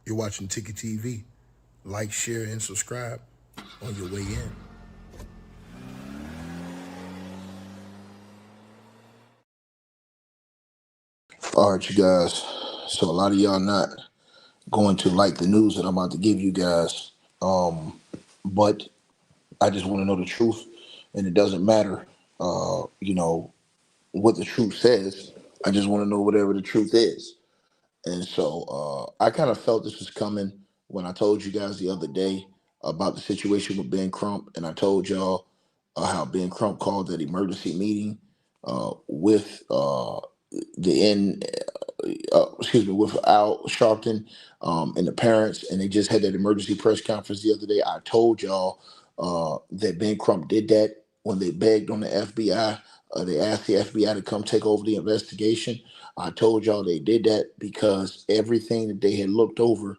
You're watching Ticket TV. Like, share, and subscribe on your way in. All right, you guys. So a lot of y'all not going to like the news that I'm about to give you guys. But I just want to know the truth, and it doesn't matter, what the truth says. I just want to know whatever the truth is. And so I kind of felt this was coming when I told you guys the other day about the situation with Ben Crump, and I told y'all how Ben Crump called that emergency meeting with with Al Sharpton and the parents, and they just had that emergency press conference the other day. I told y'all that Ben Crump did that when they begged on the FBI. They asked the FBI to come take over the investigation. I told y'all they did that because everything that they had looked over,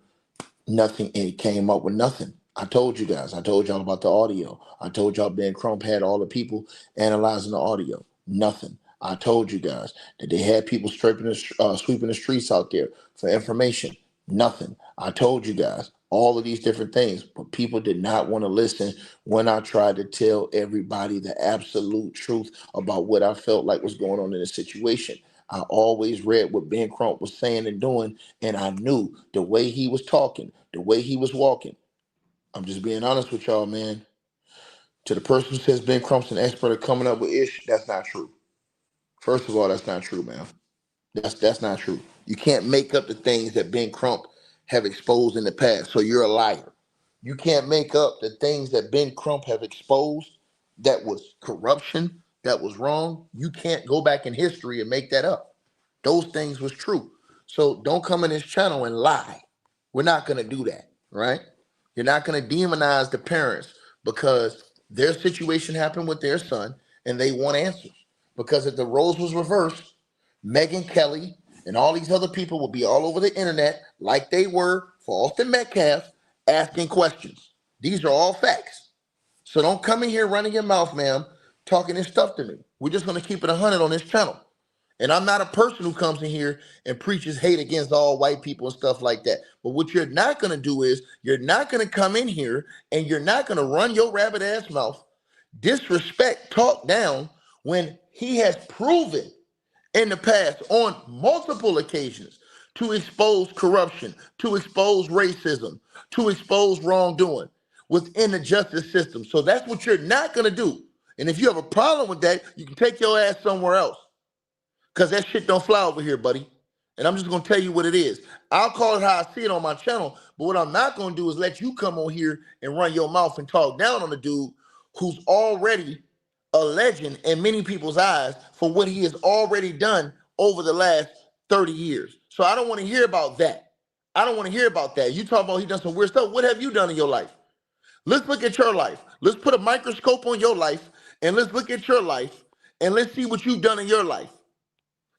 nothing, and it came up with nothing. I told you guys. I told y'all about the audio. I told y'all Ben Crump had all the people analyzing the audio. Nothing. I told you guys that they had people sweeping the streets out there for information. Nothing. I told you guys all of these different things, but people did not want to listen when I tried to tell everybody the absolute truth about what I felt like was going on in the situation. I always read what Ben Crump was saying and doing, and I knew the way he was talking, the way he was walking. I'm just being honest with y'all, man. To the person who says Ben Crump's an expert at coming up with ish, that's not true. First of all, that's not true, man. That's not true. You can't make up the things that Ben Crump have exposed in the past. So you're a liar. You can't make up the things that Ben Crump have exposed that was corruption, that was wrong. You can't go back in history and make that up. Those things was true. So don't come in this channel and lie. We're not going to do that, right? You're not going to demonize the parents because their situation happened with their son and they want answers. Because if the roles was reversed, Megyn Kelly and all these other people will be all over the internet like they were for Austin Metcalf asking questions. These are all facts. So don't come in here running your mouth, ma'am, talking this stuff to me. We're just going to keep it 100 on this channel. And I'm not a person who comes in here and preaches hate against all white people and stuff like that. But what you're not going to do is you're not going to come in here and you're not going to run your rabbit ass mouth, disrespect, talk down when he has proven in the past on multiple occasions to expose corruption, to expose racism, to expose wrongdoing within the justice system. So that's what you're not going to do. And if you have a problem with that, you can take your ass somewhere else. Because that shit don't fly over here, buddy. And I'm just going to tell you what it is. I'll call it how I see it on my channel. But what I'm not going to do is let you come on here and run your mouth and talk down on the dude who's already a legend in many people's eyes for what he has already done over the last 30 years. So I don't want to hear about that. I don't want to hear about that. You talk about he done some weird stuff. What have you done in your life? Let's look at your life. Let's put a microscope on your life and let's look at your life and let's see what you've done in your life.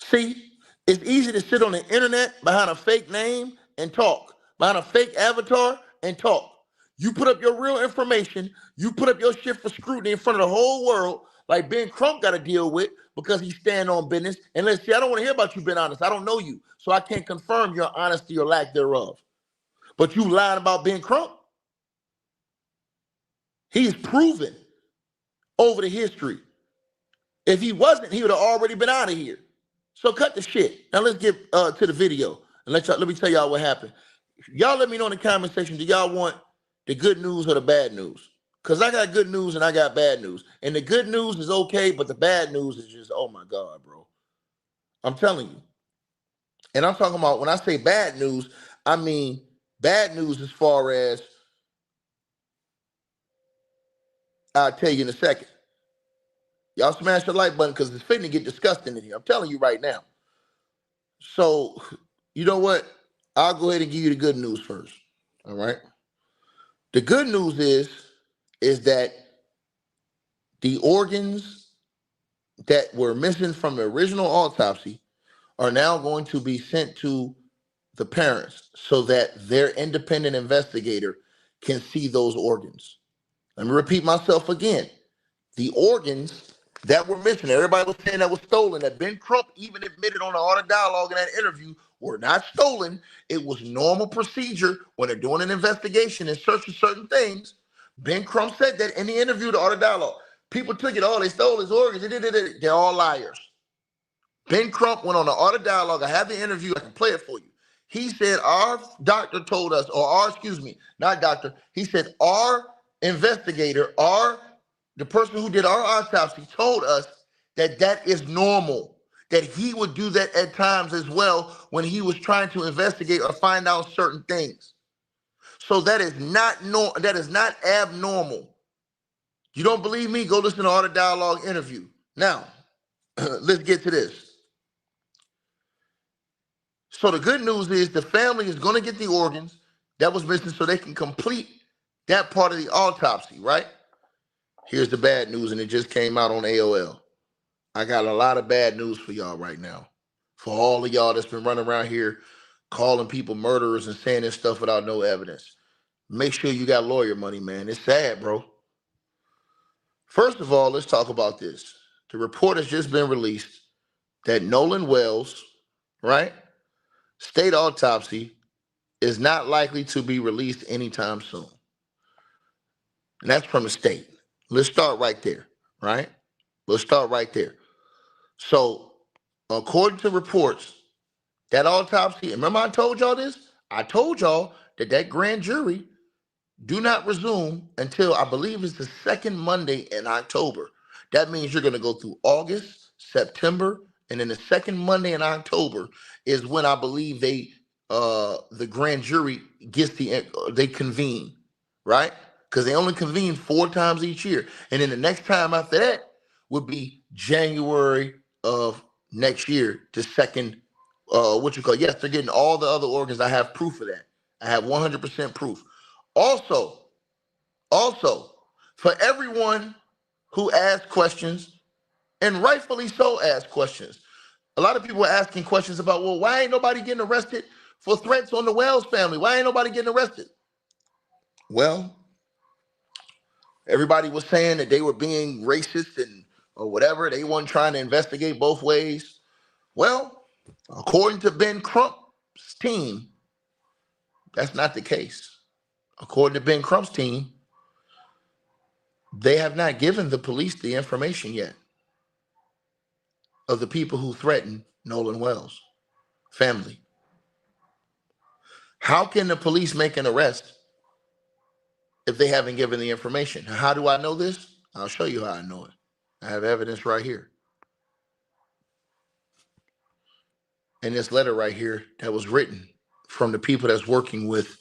See, it's easy to sit on the internet behind a fake name and talk, behind a fake avatar and talk. You put up your real information, you put up your shit for scrutiny in front of the whole world, like Ben Crump got to deal with because he's standing on business. And let's see, I don't want to hear about you being honest. I don't know you, so I can't confirm your honesty or lack thereof. But you lying about Ben Crump? He's proven over the history. If he wasn't, he would have already been out of here. So cut the shit. Now let's get to the video and let me tell y'all what happened. Y'all let me know in the comment section, do y'all want the good news or the bad news? Because I got good news and I got bad news. And the good news is okay, but the bad news is just, oh my God, bro. I'm telling you. And I'm talking about, when I say bad news, I mean bad news as far as, I'll tell you in a second. Y'all smash the like button because it's fitting to get disgusting in here. I'm telling you right now. So, you know what? I'll go ahead and give you the good news first. All right. The good news is that the organs that were missing from the original autopsy are now going to be sent to the parents so that their independent investigator can see those organs. Let me repeat myself again. The organs that were missing, everybody was saying that was stolen, that Ben Crump even admitted on the Art of Dialogue in that interview were not stolen. It was normal procedure when they're doing an investigation and searching certain things. Ben Crump said that in the interview to Art of Dialogue. People took it, oh, they stole his organs. They're all liars. Ben Crump went on the Art of Dialogue. I have the interview. I can play it for you. He said our doctor told us, or our, excuse me, not doctor. He said our investigator, the person who did our autopsy told us that that is normal, that he would do that at times as well when he was trying to investigate or find out certain things. So that is not that is not abnormal. You don't believe me? Go listen to Art of Dialogue interview. Now, let's get to this. So the good news is the family is going to get the organs that was missing so they can complete that part of the autopsy, right? Here's the bad news, and it just came out on AOL. I got a lot of bad news for y'all right now. For all of y'all that's been running around here calling people murderers and saying this stuff without no evidence. Make sure you got lawyer money, man. It's sad, bro. First of all, let's talk about this. The report has just been released that Nolan Wells, right? State autopsy is not likely to be released anytime soon. And that's from the state. Let's start right there, right? Let's start right there. So, according to reports, that autopsy, remember I told y'all this? I told y'all that grand jury do not resume until I believe it's the second Monday in October. That means you're going to go through August, September, and then the second Monday in October is when I believe the grand jury they convene, right? Because they only convene 4 times each year. And then the next time after that would be January of next year, the second, yes, they're getting all the other organs. I have proof of that. I have 100% proof. Also, for everyone who asks questions, and rightfully so ask questions. A lot of people are asking questions about, well, why ain't nobody getting arrested for threats on the Wells family? Why ain't nobody getting arrested? Well, everybody was saying that they were being racist or whatever. They weren't trying to investigate both ways. Well, according to Ben Crump's team, that's not the case. According to Ben Crump's team, they have not given the police the information yet of the people who threatened Nolan Wells' family. How can the police make an arrest if they haven't given the information? How do I know this? I'll show you how I know it. I have evidence right here. In this letter right here that was written from the people that's working with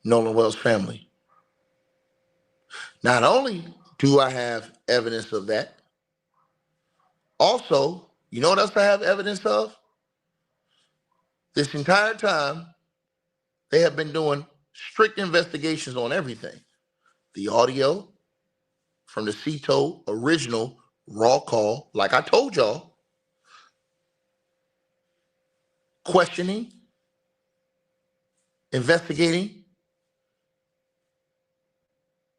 Nolan Wells' family. Not only do I have evidence of that, also, you know what else I have evidence of? This entire time, they have been doing strict investigations on everything. The audio from the CETO original raw call, like I told y'all, questioning, investigating,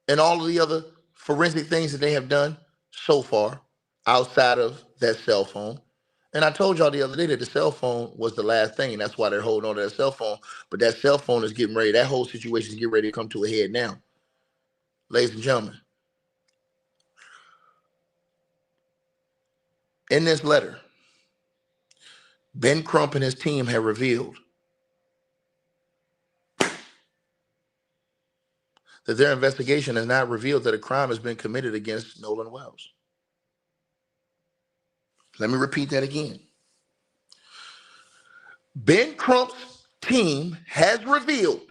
and all of the other forensic things that they have done so far outside of that cell phone. And I told y'all the other day that the cell phone was the last thing, and that's why they're holding on to that cell phone. But that cell phone is getting ready, that whole situation is getting ready to come to a head now. Ladies and gentlemen, in this letter, Ben Crump and his team have revealed that their investigation has not revealed that a crime has been committed against Nolan Wells. Let me repeat that again. Ben Crump's team has revealed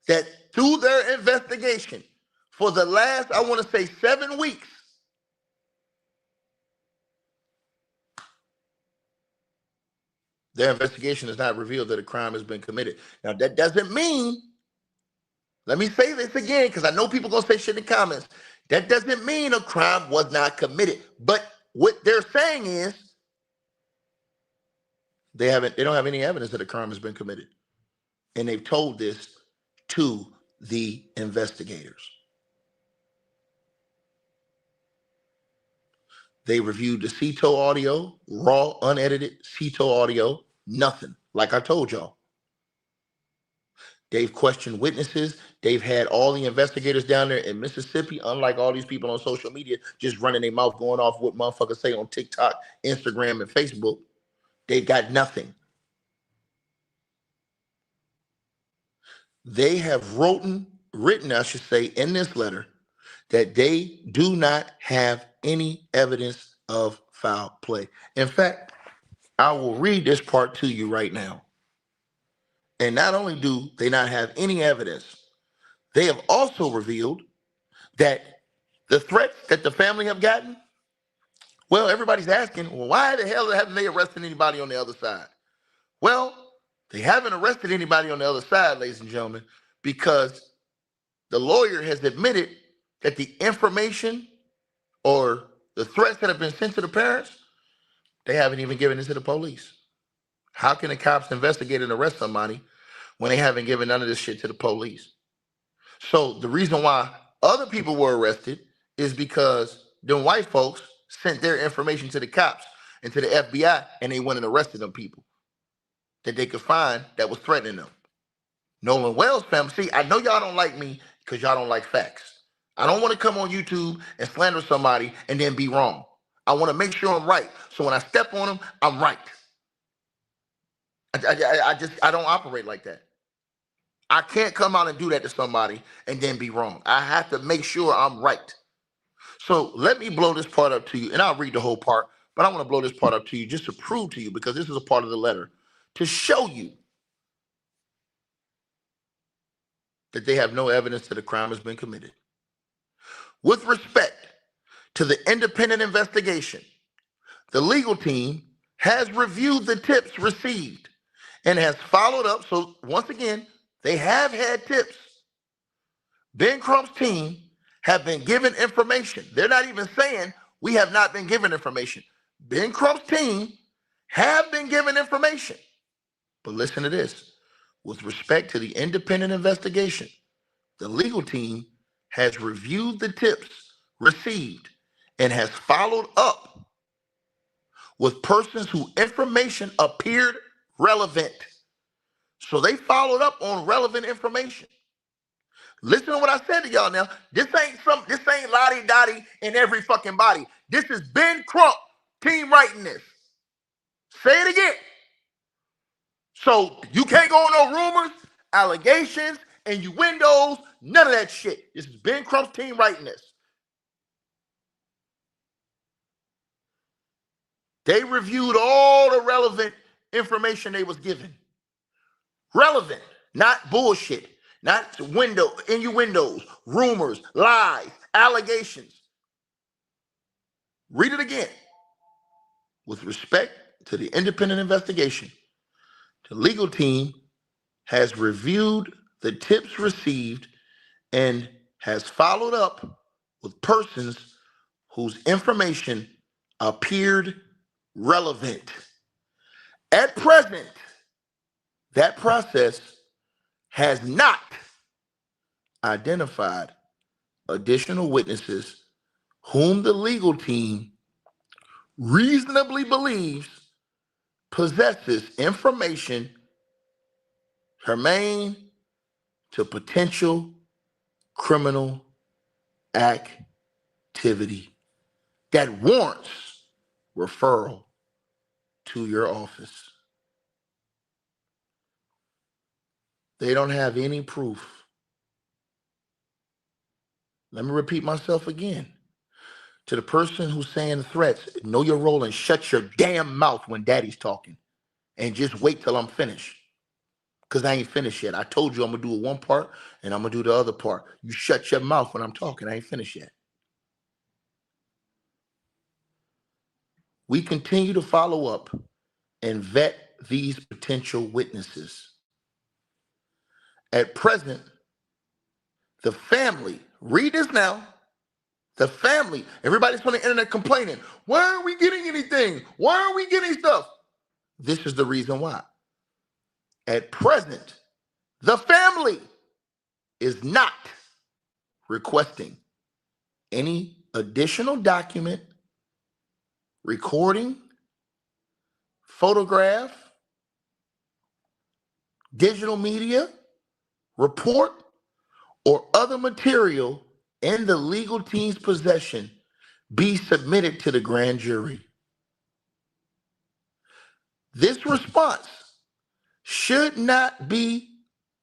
that through their investigation for the last, I want to say 7 weeks, their investigation has not revealed that a crime has been committed. Now, that doesn't mean, let me say this again, because I know people going to say shit in the comments. That doesn't mean a crime was not committed. But what they're saying is they don't have any evidence that a crime has been committed. And they've told this to the investigators. They reviewed the CETO audio, raw, unedited CETO audio, Nothing. Like I told y'all. They've questioned witnesses. They've had all the investigators down there in Mississippi, unlike all these people on social media, just running their mouth, going off what motherfuckers say on TikTok, Instagram, and Facebook. They got nothing. They have written, I should say, in this letter that they do not have any evidence of foul play. In fact, I will read this part to you right now. And not only do they not have any evidence, they have also revealed that the threats that the family have gotten, well, everybody's asking, well, why the hell haven't they arrested anybody on the other side? Well, they haven't arrested anybody on the other side, ladies and gentlemen, because the lawyer has admitted that the information or the threats that have been sent to the parents, they haven't even given it to the police. How can the cops investigate and arrest somebody when they haven't given none of this shit to the police? So the reason why other people were arrested is because them white folks sent their information to the cops and to the FBI, and they went and arrested them people that they could find that was threatening them. Nolan Wells family, see, I know y'all don't like me because y'all don't like facts. I don't want to come on YouTube and slander somebody and then be wrong. I want to make sure I'm right. So when I step on them, I'm right. I don't operate like that. I can't come out and do that to somebody and then be wrong. I have to make sure I'm right. So let me blow this part up to you, and I'll read the whole part, but I want to blow this part up to you just to prove to you, because this is a part of the letter, to show you that they have no evidence that a crime has been committed. With respect to the independent investigation, the legal team has reviewed the tips received and has followed up. So once again, they have had tips. Ben Crump's team have been given information. They're not even saying we have not been given information. Ben Crump's team have been given information. But listen to this. With respect to the independent investigation, the legal team has reviewed the tips received and has followed up with persons whose information appeared relevant. So they followed up on relevant information. Listen to what I said to y'all now. This ain't lottie dottie in every fucking body. This is Ben Crump team writing this. Say it again. So you can't go on no rumors, allegations, innuendos, none of that shit. This is Ben Crump's team writing this. They reviewed all the relevant information they was given. Relevant, not bullshit, not innuendos, rumors, lies, allegations. Read it again. With respect to the independent investigation, the legal team has reviewed the tips received and has followed up with persons whose information appeared relevant. At present, that process has not identified additional witnesses whom the legal team reasonably believes possesses information germane to potential criminal activity that warrants referral to your office. They don't have any proof. Let me repeat myself again. To the person who's saying threats, know your role and shut your damn mouth when daddy's talking. And just wait till I'm finished. Because I ain't finished yet. I told you I'm going to do one part and I'm going to do the other part. You shut your mouth when I'm talking. I ain't finished yet. We continue to follow up and vet these potential witnesses. At present, the family, read this now, the family, everybody's on the internet complaining, why aren't we getting anything? Why aren't we getting stuff? This is the reason why. At present, the family is not requesting any additional document, recording, photograph, digital media, report, or other material in the legal team's possession be submitted to the grand jury. This response should not be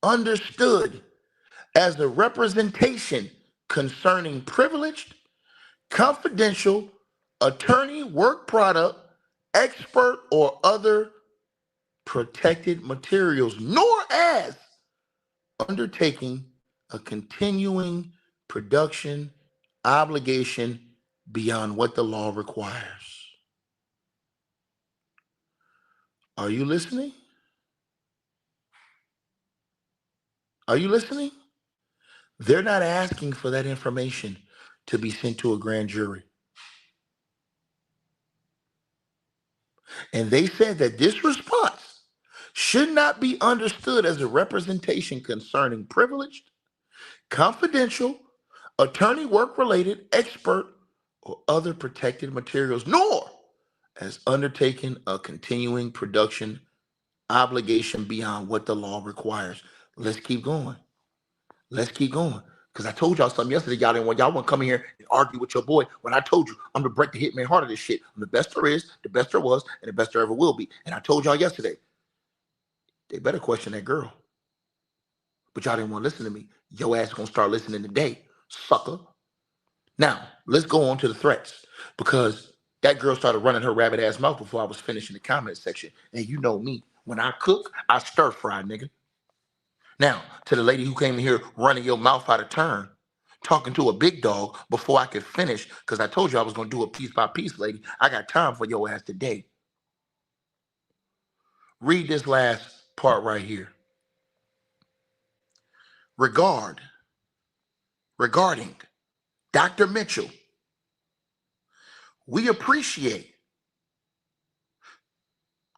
understood as a representation concerning privileged, confidential, attorney work product, expert, or other protected materials, nor as undertaking a continuing production obligation beyond what the law requires. Are you listening? Are you listening? They're not asking for that information to be sent to a grand jury. And they said that this response should not be understood as a representation concerning privileged, confidential, attorney work related, expert, or other protected materials, nor as undertaking a continuing production obligation beyond what the law requires. Let's keep going. Let's keep going. Because I told y'all something yesterday. Y'all want to come in here and argue with your boy when I told you I'm the break the hitman heart of this shit. I'm the best there is, the best there was, and the best there ever will be. And I told y'all yesterday, they better question that girl. But y'all didn't want to listen to me. Your ass gonna start listening today, sucker. Now, let's go on to the threats. Because that girl started running her rabbit ass mouth before I was finishing the comment section. And you know me. When I cook, I stir fry, nigga. Now, to the lady who came in here running your mouth out of turn, talking to a big dog before I could finish, because I told you I was going to do it piece by piece, lady. I got time for your ass today. Read this last part right here. Regarding Dr. Mitchell, we appreciate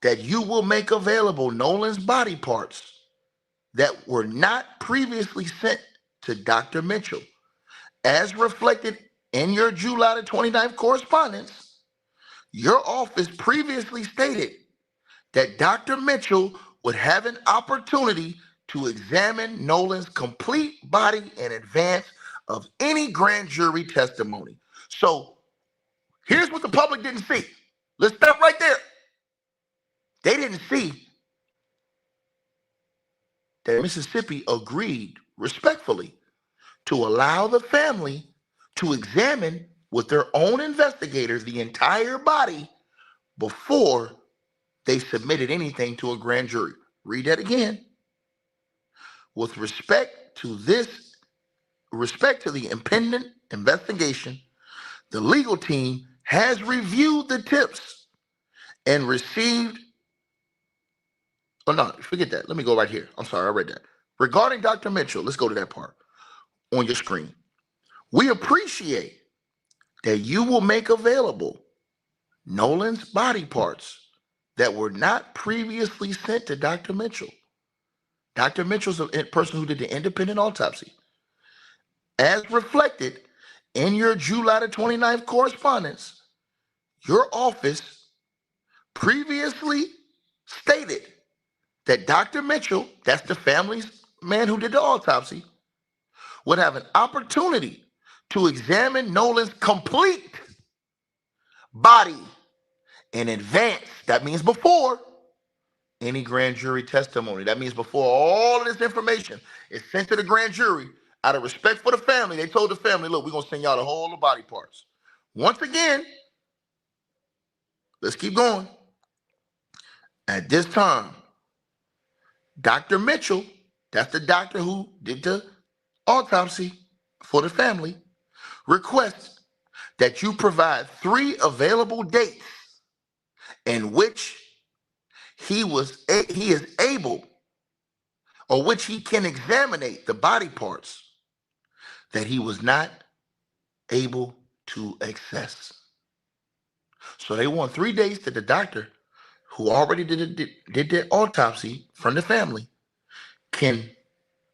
that you will make available Nolan's body parts that were not previously sent to Dr. Mitchell. As reflected in your July the 29th correspondence, your office previously stated that Dr. Mitchell would have an opportunity to examine Nolan's complete body in advance of any grand jury testimony. So here's what the public didn't see. Let's stop right there. They didn't see that Mississippi agreed respectfully to allow the family to examine with their own investigators the entire body before they submitted anything to a grand jury. Read that again. With respect to the impending investigation, the legal team has reviewed the tips and received. Oh no, forget that. Let me go right here. I'm sorry, I read that. Regarding Dr. Mitchell, let's go to that part on your screen. We appreciate that you will make available Nolan's body parts that were not previously sent to Dr. Mitchell. Dr. Mitchell's a person who did the independent autopsy. As reflected in your July the 29th correspondence, your office previously stated that Dr. Mitchell, that's the family's man who did the autopsy, would have an opportunity to examine Nolan's complete body in advance. That means before any grand jury testimony. That means before all of this information is sent to the grand jury, out of respect for the family, they told the family, look, we're going to send y'all the whole of body parts. Once again, let's keep going. At this time, Dr. Mitchell, that's the doctor who did the autopsy for the family, requests that you provide 3 available dates in which he is able, or which he can examine the body parts that he was not able to access. So they want 3 days that the doctor who already did the autopsy from the family can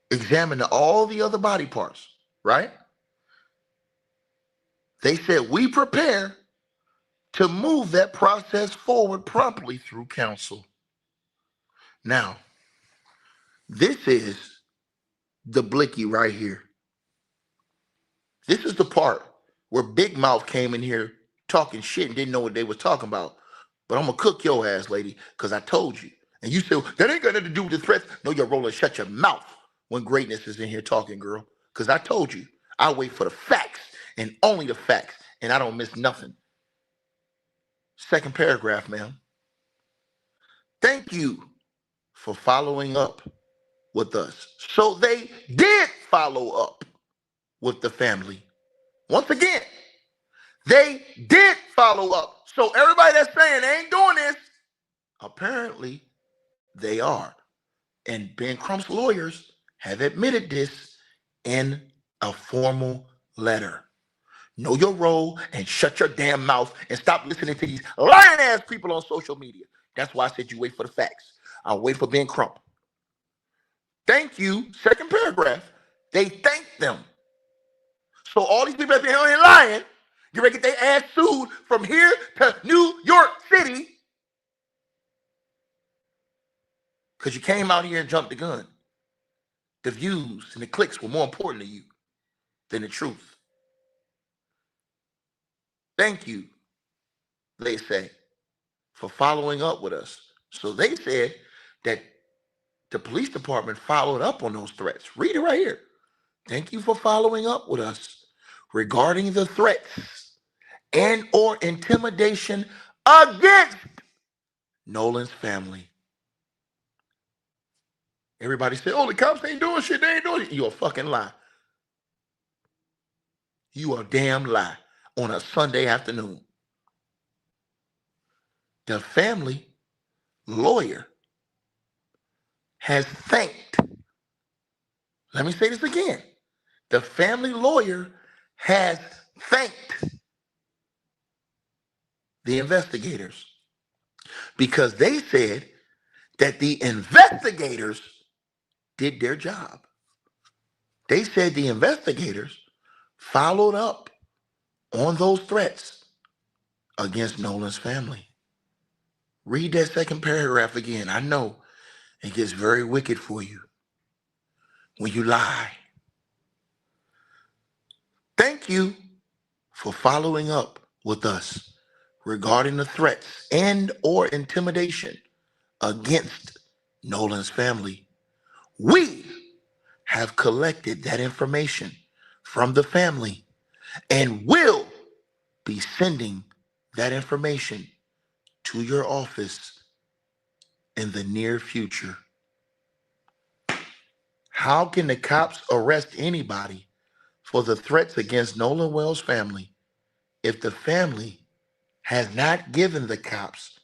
examine all the other body parts, right? They said, we prepare to move that process forward promptly through counsel. Now, This is the blicky right here. This is the part where Big Mouth came in here talking shit and didn't know what they was talking about. But I'm gonna cook your ass, lady, because I told you. And you said, that ain't got nothing to do with the threats. No, you're rolling, shut your mouth when greatness is in here talking, girl. Because I told you, I wait for the facts and only the facts, and I don't miss nothing. Second paragraph, ma'am. Thank you for following up with us. So they did follow up with the family. Once again, they did follow up. So everybody that's saying they ain't doing this, apparently they are. And Ben Crump's lawyers have admitted this in a formal letter. Know your role and shut your damn mouth and stop listening to these lying ass people on social media. That's why I said you wait for the facts. I'll wait for Ben Crump. Thank you. Second paragraph. They thanked them. So all these people that been here lying, you ready to get their ass sued from here to New York City because you came out here and jumped the gun. The views and the clicks were more important to you than the truth. Thank you, they say, for following up with us. So they said that the police department followed up on those threats. Read it right here. Thank you for following up with us regarding the threats and or intimidation against Nolan's family. Everybody said, oh, the cops ain't doing shit. They ain't doing it. You a fucking lie. You a damn lie on a Sunday afternoon. The family lawyer has thanked, let me say this again. The family lawyer has thanked the investigators because they said that the investigators did their job. They said the investigators followed up on those threats against Nolan's family. Read that second paragraph again. I know it gets very wicked for you when you lie. Thank you for following up with us regarding the threats and or intimidation against Nolan's family. We have collected that information from the family and will be sending that information to your office in the near future. How can the cops arrest anybody for the threats against Nolan Wells' family if the family has not given the cops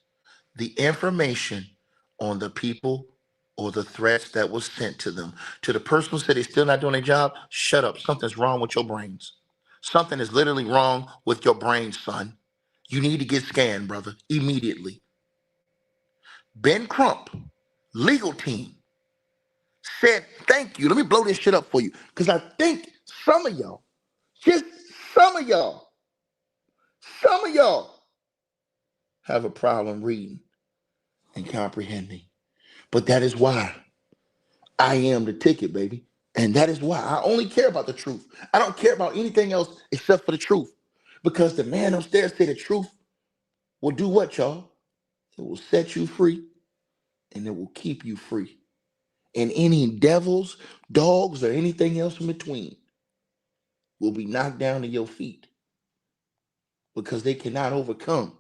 the information on the people or the threats that was sent to them? To the person who said they're still not doing their job, shut up. Something's wrong with your brains. Something is literally wrong with your brain, son. You need to get scanned, brother, immediately. Ben Crump, legal team, said thank you. Let me blow this shit up for you because I think some of y'all, just some of y'all, some of y'all have a problem reading and comprehending. But that is why I am the ticket, baby. And that is why I only care about the truth. I don't care about anything else except for the truth. Because the man upstairs said the truth will do what, y'all? It will set you free and it will keep you free. And any devils, dogs, or anything else in between will be knocked down to your feet because they cannot overcome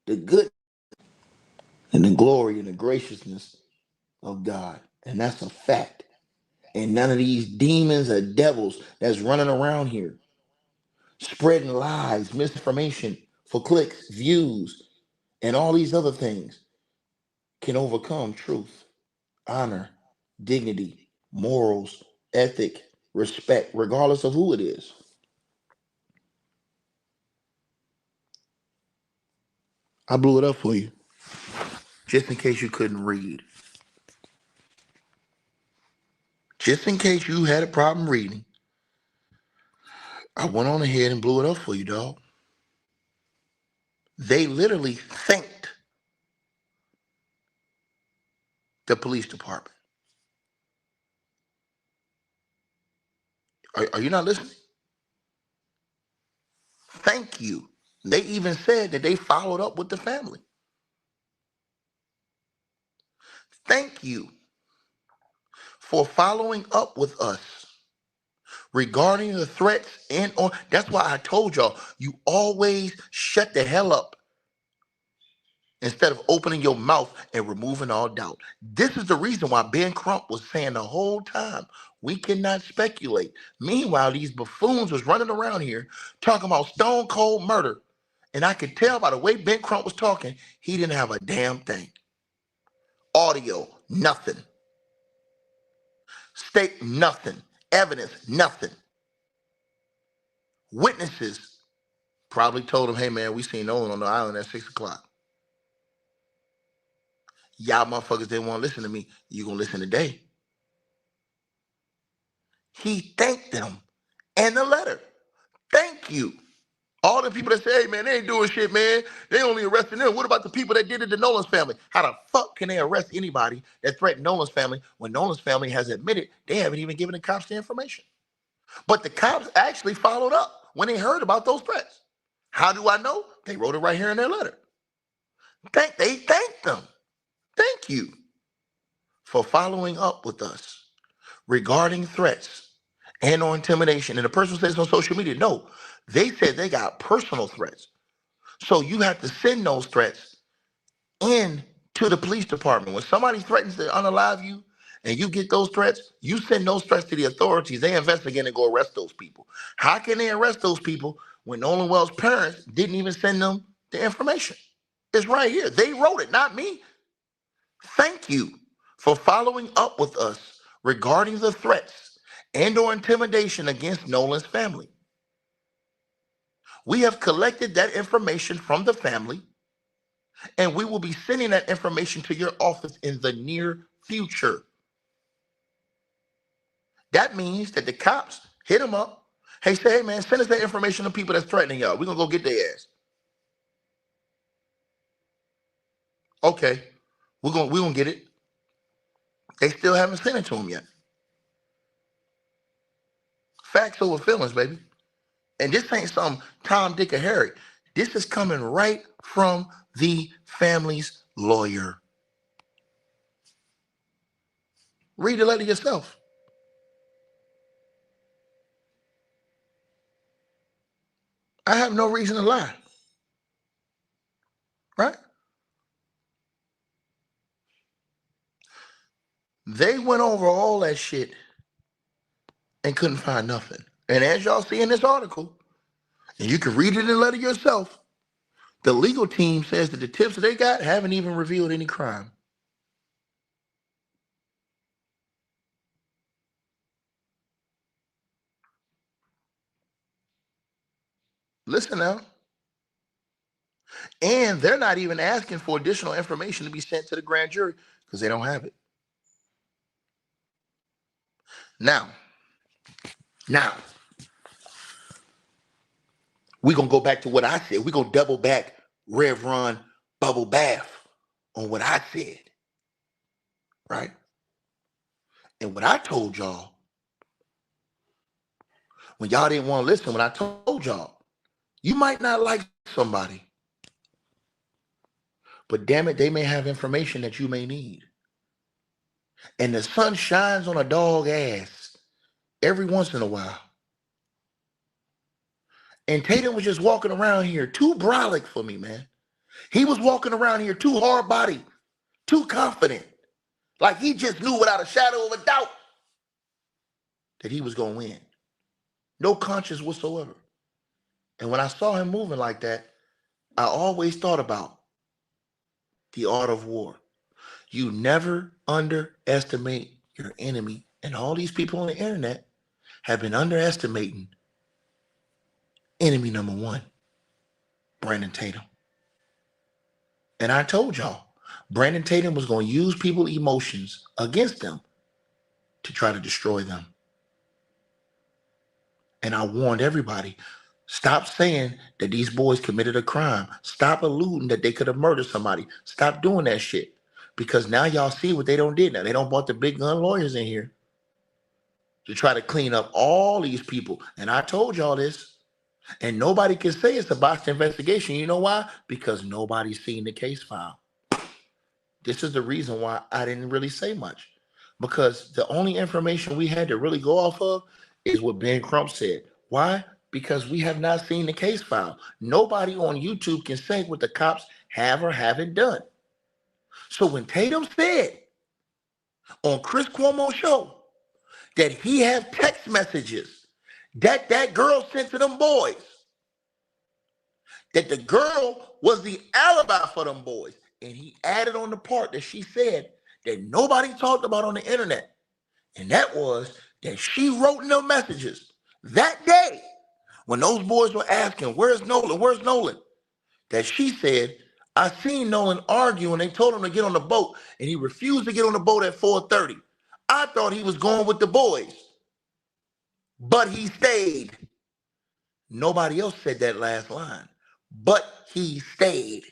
the good and the glory and the graciousness of God. And that's a fact. And none of these demons or devils that's running around here spreading lies, misinformation for clicks, views, and all these other things can overcome truth, honor, dignity, morals, ethic, respect, regardless of who it is. I blew it up for you, just in case you couldn't read. Just in case you had a problem reading, I went on ahead and blew it up for you, dog. They literally thanked the police department. Are you not listening? Thank you. They even said that they followed up with the family. Thank you for following up with us regarding the threats and on. That's why I told y'all, you always shut the hell up instead of opening your mouth and removing all doubt. This is the reason why Ben Crump was saying the whole time, we cannot speculate. Meanwhile, these buffoons was running around here talking about stone cold murder. And I could tell by the way Ben Crump was talking, he didn't have a damn thing. Audio, nothing. State, nothing. Evidence, nothing. Witnesses probably told him, hey man, we seen Nolan on the island at 6 o'clock. Y'all motherfuckers didn't want to listen to me. You gonna listen today. He thanked them in the letter. Thank you. All the people that say, hey man, they ain't doing shit, man. They only arresting them. What about the people that did it to Nolan's family? How the fuck can they arrest anybody that threatened Nolan's family when Nolan's family has admitted they haven't even given the cops the information? But the cops actually followed up when they heard about those threats. How do I know? They wrote it right here in their letter. They thanked them. Thank you for following up with us regarding threats and or intimidation. And the person says on social media, no, they said they got personal threats. So you have to send those threats in to the police department. When somebody threatens to unalive you and you get those threats, you send those threats to the authorities. They investigate and go arrest those people. How can they arrest those people when Nolan Wells' parents didn't even send them the information? It's right here. They wrote it, not me. Thank you for following up with us regarding the threats and or intimidation against Nolan's family. We have collected that information from the family, and we will be sending that information to your office in the near future. That means that the cops hit them up. Hey, say, hey man, send us that information to people that's threatening y'all. We're gonna go get their ass. Okay, we're gonna get it. They still haven't sent it to them yet. Facts over feelings, baby. And this ain't some Tom, Dick, or Harry. This is coming right from the family's lawyer. Read the letter yourself. I have no reason to lie. Right? They went over all that shit and couldn't find nothing. And as y'all see in this article, and you can read it in the letter yourself, the legal team says that the tips that they got haven't even revealed any crime. Listen now. And they're not even asking for additional information to be sent to the grand jury because they don't have it. Now, we're going to go back to what I said. We're going to double back Rev Run Bubble Bath on what I said. Right? And what I told y'all, when y'all didn't want to listen, when I told y'all, you might not like somebody, but damn it, they may have information that you may need. And the sun shines on a dog ass every once in a while. And Tatum was just walking around here too brolic for me, man. He was walking around here too hard body, too confident. Like he just knew without a shadow of a doubt that he was going to win. No conscience whatsoever. And when I saw him moving like that, I always thought about the art of war. You never underestimate your enemy. And all these people on the internet have been underestimating enemy number one, Brandon Tatum. And I told y'all, Brandon Tatum was going to use people's emotions against them to try to destroy them. And I warned everybody, stop saying that these boys committed a crime. Stop alluding that they could have murdered somebody. Stop doing that shit. Because now y'all see what they don't did. Now they don't brought the big gun lawyers in here. to try to clean up all these people. And I told y'all this. And nobody can say it's a botched investigation. You know why? Because nobody's seen the case file. This is the reason why I didn't really say much. Because the only information we had to really go off of is what Ben Crump said. Why? Because we have not seen the case file. Nobody on YouTube can say what the cops have or haven't done. So when Tatum said on Chris Cuomo's show that he had text messages that girl sent to them boys, that the girl was the alibi for them boys, and he added on the part that she said that nobody talked about on the internet, and that was that she wrote in them messages that day when those boys were asking, where's Nolan, where's Nolan, that she said, I seen Nolan argue and they told him to get on the boat, and he refused to get on the boat at 4:30. I thought he was going with the boys, but he stayed. Nobody else said that last line, but he stayed.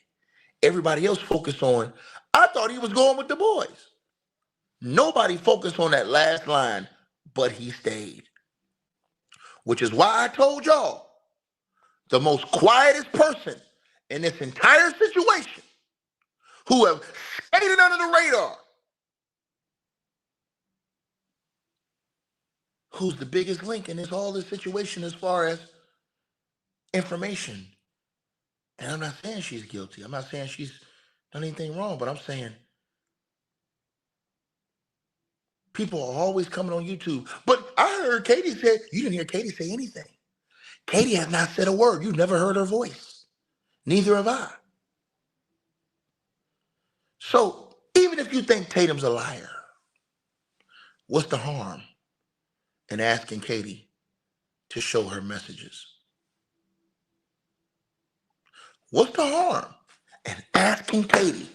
Everybody else focused on, I thought he was going with the boys. Nobody focused on that last line, but he stayed. Which is why I told y'all, the most quietest person in this entire situation, who have skated under the radar, who's the biggest link in all this situation as far as information. And I'm not saying she's guilty. I'm not saying she's done anything wrong, but I'm saying people are always coming on YouTube. But I heard Katie say, you didn't hear Katie say anything. Katie has not said a word. You've never heard her voice. Neither have I. So even if you think Tatum's a liar, what's the harm in asking Katie to show her messages? What's the harm in asking Katie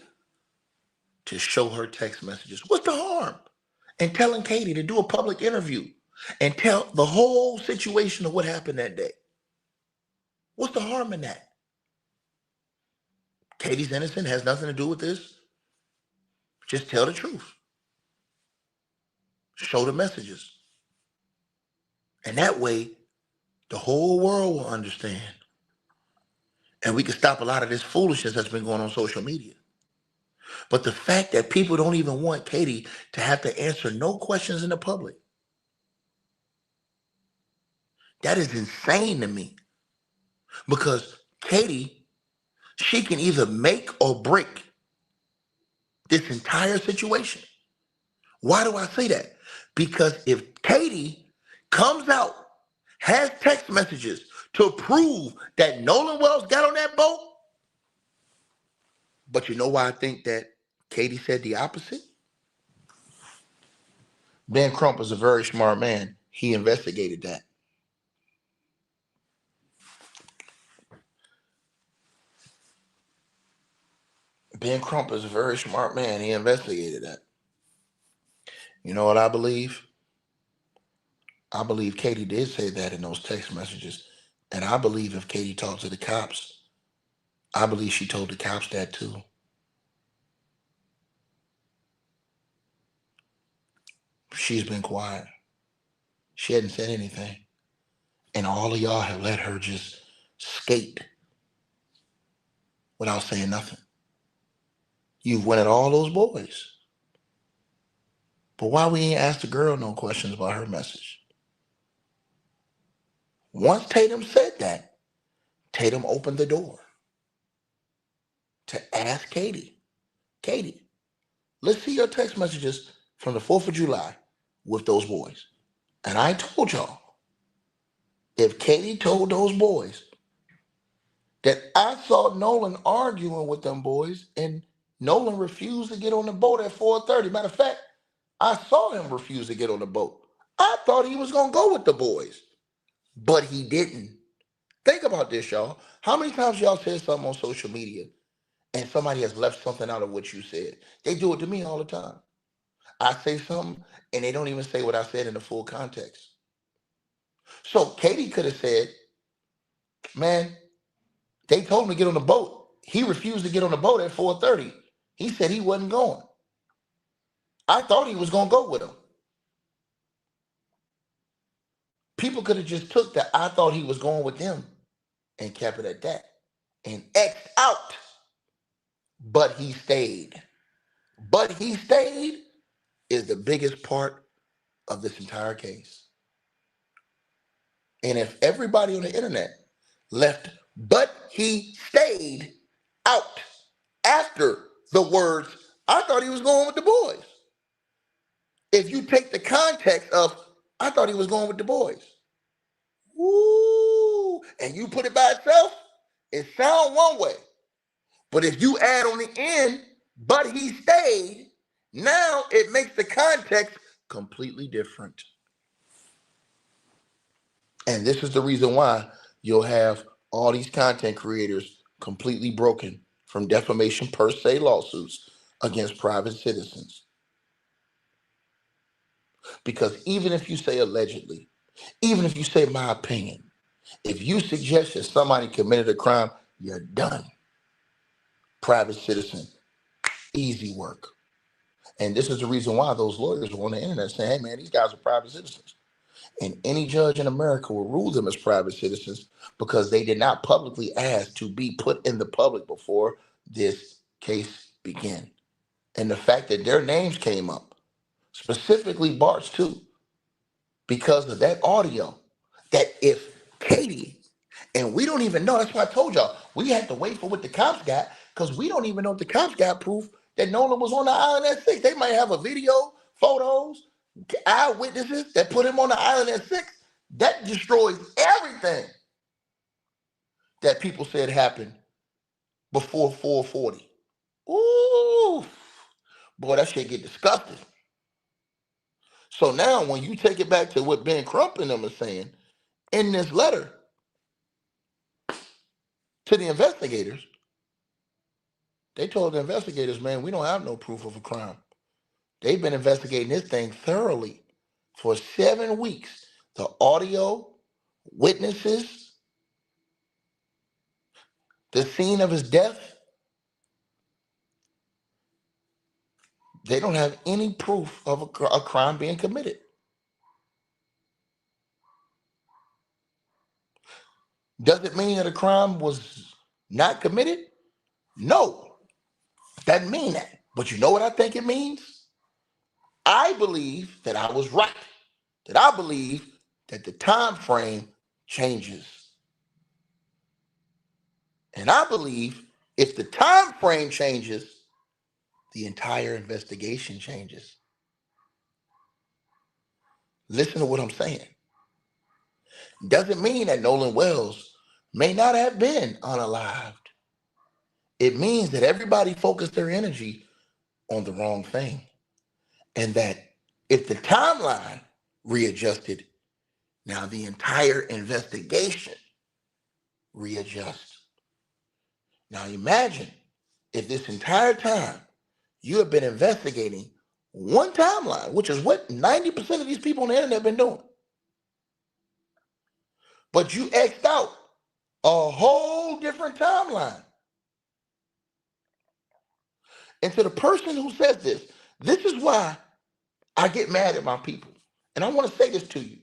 to show her text messages? What's the harm in telling Katie to do a public interview and tell the whole situation of what happened that day? What's the harm in that? Katie's innocent, has nothing to do with this. Just tell the truth. Show the messages. And that way, the whole world will understand. And we can stop a lot of this foolishness that's been going on social media. But the fact that people don't even want Katie to have to answer no questions in the public, that is insane to me. Because Katie, she can either make or break this entire situation. Why do I say that? Because if Katie comes out, has text messages to prove that Nolan Wells got on that boat, but you know why I think that Katie said the opposite? Ben Crump is a very smart man. He investigated that. Ben Crump is a very smart man. He investigated that. You know what I believe? I believe Katie did say that in those text messages. And I believe if Katie talked to the cops, I believe she told the cops that too. She's been quiet. She hadn't said anything. And all of y'all have let her just skate without saying nothing. You've went at all those boys. But why we ain't asked the girl no questions about her message? Once Tatum said that, Tatum opened the door to ask Katie, let's see your text messages from the 4th of July with those boys. And I told y'all, if Katie told those boys that I saw Nolan arguing with them boys and Nolan refused to get on the boat at 4:30. Matter of fact, I saw him refuse to get on the boat. I thought he was going to go with the boys, but he didn't. Think about this, y'all. How many times y'all said something on social media and somebody has left something out of what you said? They do it to me all the time. I say something and they don't even say what I said in the full context. So Katie could have said, man, they told him to get on the boat. He refused to get on the boat at 4:30. He said he wasn't going. I thought he was going to go with him. People could have just took that I thought he was going with them and kept it at that and X'd out. But he stayed. But he stayed is the biggest part of this entire case. And if everybody on the internet left, but he stayed out after the words, I thought he was going with the boys. If you take the context of, I thought he was going with the boys, woo, and you put it by itself, it sounds one way. But if you add on the end, but he stayed, now it makes the context completely different. And this is the reason why you'll have all these content creators completely broken from defamation per se lawsuits against private citizens. Because even if you say allegedly, even if you say my opinion, if you suggest that somebody committed a crime, you're done. Private citizen, easy work. And this is the reason why those lawyers were on the internet saying, hey man, these guys are private citizens. And any judge in America will rule them as private citizens because they did not publicly ask to be put in the public before this case began. And the fact that their names came up, specifically Bart's too, because of that audio, that if Katie, and we don't even know, that's why I told y'all, we had to wait for what the cops got, because we don't even know if the cops got proof that Nolan was on the island at 6. They might have a video, photos, eyewitnesses that put him on the island at 6. That destroys everything that people said happened before 4:40. Ooh, boy, that shit get disgusting. So now when you take it back to what Ben Crump and them are saying in this letter to the investigators, they told the investigators, man, we don't have no proof of a crime. They've been investigating this thing thoroughly for 7 weeks. The audio, witnesses, the scene of his death, they don't have any proof of a crime being committed. Does it mean that a crime was not committed? No, doesn't mean that. But you know what I think it means? I believe that I was right. That I believe that the time frame changes. And I believe if the time frame changes, the entire investigation changes. Listen to what I'm saying. Doesn't mean that Nolan Wells may not have been unalived. It means that everybody focused their energy on the wrong thing. And that if the timeline readjusted, now the entire investigation readjusts. Now imagine if this entire time you have been investigating one timeline, which is what 90% of these people on the internet have been doing. But you X'd out a whole different timeline. And to the person who says this is why I get mad at my people. And I want to say this to you.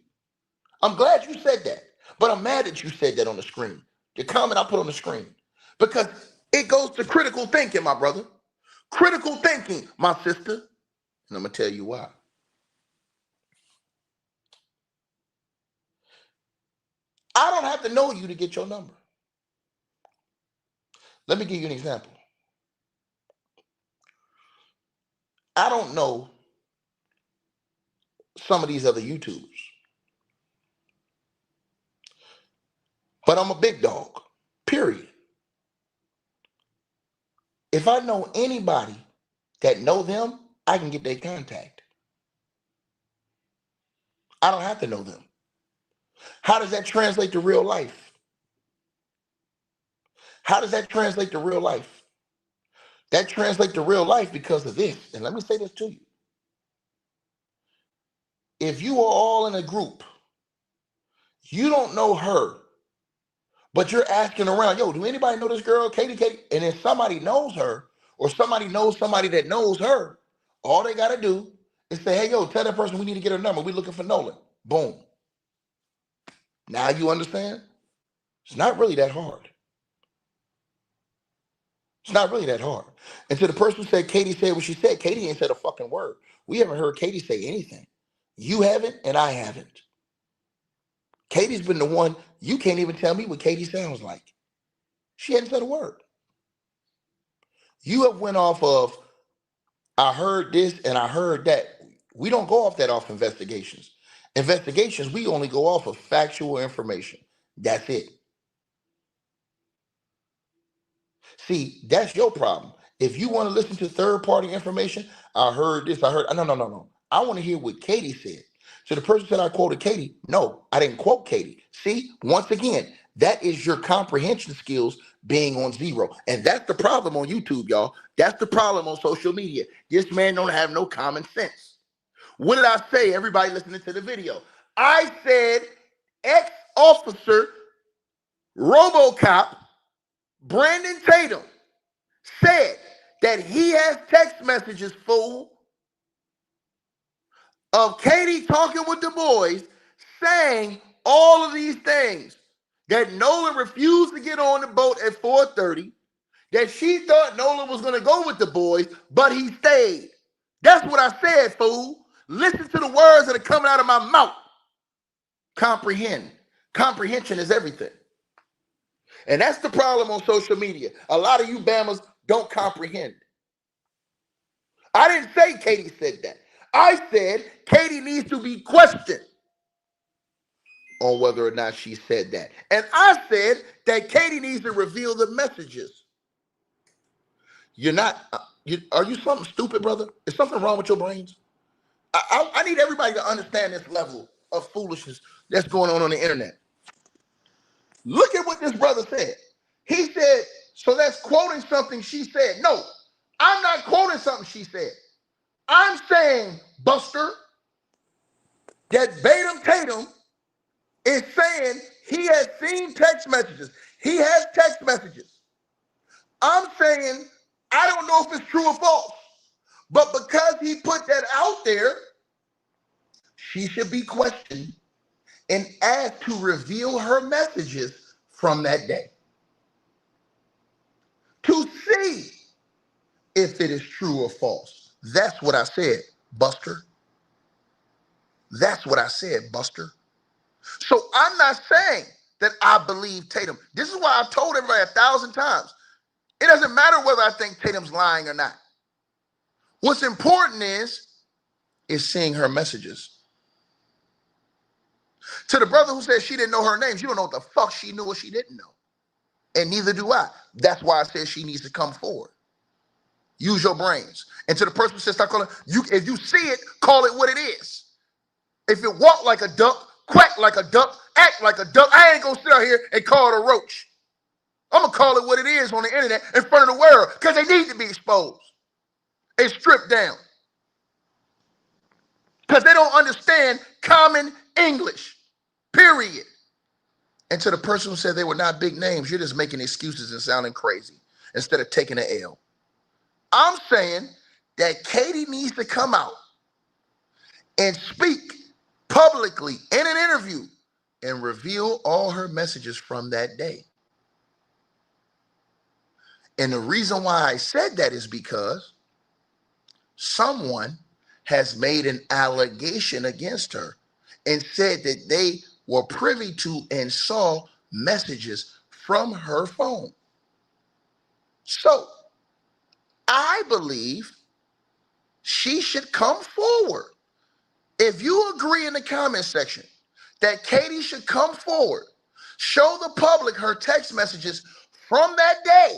I'm glad you said that, but I'm mad that you said that on the screen. The comment I put on the screen. Because it goes to critical thinking, my brother. Critical thinking, my sister. And I'm going to tell you why. I don't have to know you to get your number. Let me give you an example. I don't know some of these other YouTubers, but I'm a big dog, period. If I know anybody that know them, I can get their contact. I don't have to know them. How does that translate to real life? How does that translate to real life? That translates to real life because of this. And let me say this to you. If you are all in a group, you don't know her, but you're asking around, yo, do anybody know this girl, Katie? And if somebody knows her or somebody knows somebody that knows her, all they got to do is say, hey, yo, tell that person we need to get her number. We're looking for Nolan. Boom. Now you understand? It's not really that hard. It's not really that hard. And to the person who said Katie said what she said, Katie ain't said a fucking word. We haven't heard Katie say anything. You haven't, and I haven't. Katie's been the one, you can't even tell me what Katie sounds like. She hadn't said a word. You have went off of, I heard this and I heard that. We don't go off that off investigations. Investigations, we only go off of factual information. That's it. See, that's your problem. If you want to listen to third-party information, I heard this, I heard, no. I want to hear what Katie said. So the person said I quoted Katie. No, I didn't quote Katie. See, once again, that is your comprehension skills being on zero. And that's the problem on YouTube, y'all. That's the problem on social media. This man don't have no common sense. What did I say, everybody listening to the video? I said ex-officer RoboCop Brandon Tatum said that he has text messages full of Katie talking with the boys saying all of these things, that Nolan refused to get on the boat at 4:30, that she thought Nolan was going to go with the boys, but he stayed. That's what I said, fool. Listen to the words that are coming out of my mouth. Comprehend. Comprehension is everything. And that's the problem on social media. A lot of you Bammers don't comprehend. I didn't say Katie said that. I said Katie needs to be questioned on whether or not she said that. And I said that Katie needs to reveal the messages. You're not, are you something stupid, brother? Is something wrong with your brains? I need everybody to understand this level of foolishness that's going on the internet. Look at what this brother said. He said, so that's quoting something she said. No, I'm not quoting something she said. I'm saying, Buster, that Batum Tatum is saying he has seen text messages. He has text messages. I'm saying, I don't know if it's true or false, but because he put that out there, she should be questioned and asked to reveal her messages from that day to see if it is true or false. That's what I said, Buster. That's what I said, Buster. So I'm not saying that I believe Tatum. This is why I've told everybody 1,000 times. It doesn't matter whether I think Tatum's lying or not. What's important is seeing her messages. To the brother who said she didn't know her name, you don't know what the fuck she knew or she didn't know. And neither do I. That's why I said she needs to come forward. Use your brains. And to the person who says stop calling, if you see it, call it what it is. If it walk like a duck, quack like a duck, act like a duck, I ain't gonna sit out here and call it a roach. I'm gonna call it what it is on the internet in front of the world because they need to be exposed and stripped down. Because they don't understand common English, period. And to the person who said they were not big names, you're just making excuses and sounding crazy instead of taking an L. I'm saying that Katie needs to come out and speak publicly in an interview and reveal all her messages from that day. And the reason why I said that is because someone has made an allegation against her and said that they were privy to and saw messages from her phone. So I believe she should come forward. If you agree in the comment section that Katie should come forward, show the public her text messages from that day,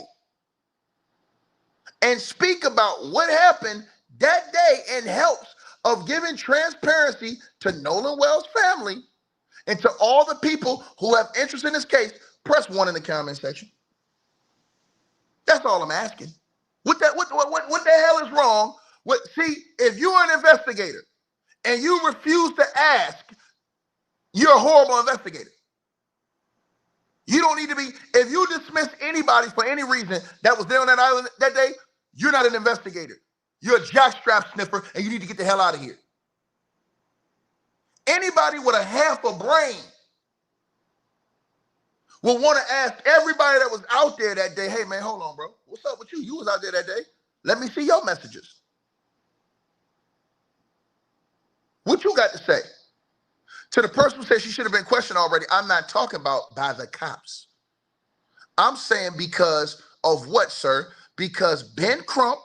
and speak about what happened that day in hopes of giving transparency to Nolan Wells' family and to all the people who have interest in this case, press 1 in the comment section. That's all I'm asking. What the hell is wrong? See, if you're an investigator and you refuse to ask, you're a horrible investigator. You don't need to be, if you dismiss anybody for any reason that was there on that island that day, you're not an investigator. You're a jockstrap sniffer and you need to get the hell out of here. Anybody with a half a brain will want to ask everybody that was out there that day, hey man, hold on, bro. What's up with you? You was out there that day. Let me see your messages. What you got to say? To the person who says she should have been questioned already, I'm not talking about by the cops. I'm saying because of what, sir? Because Ben Crump,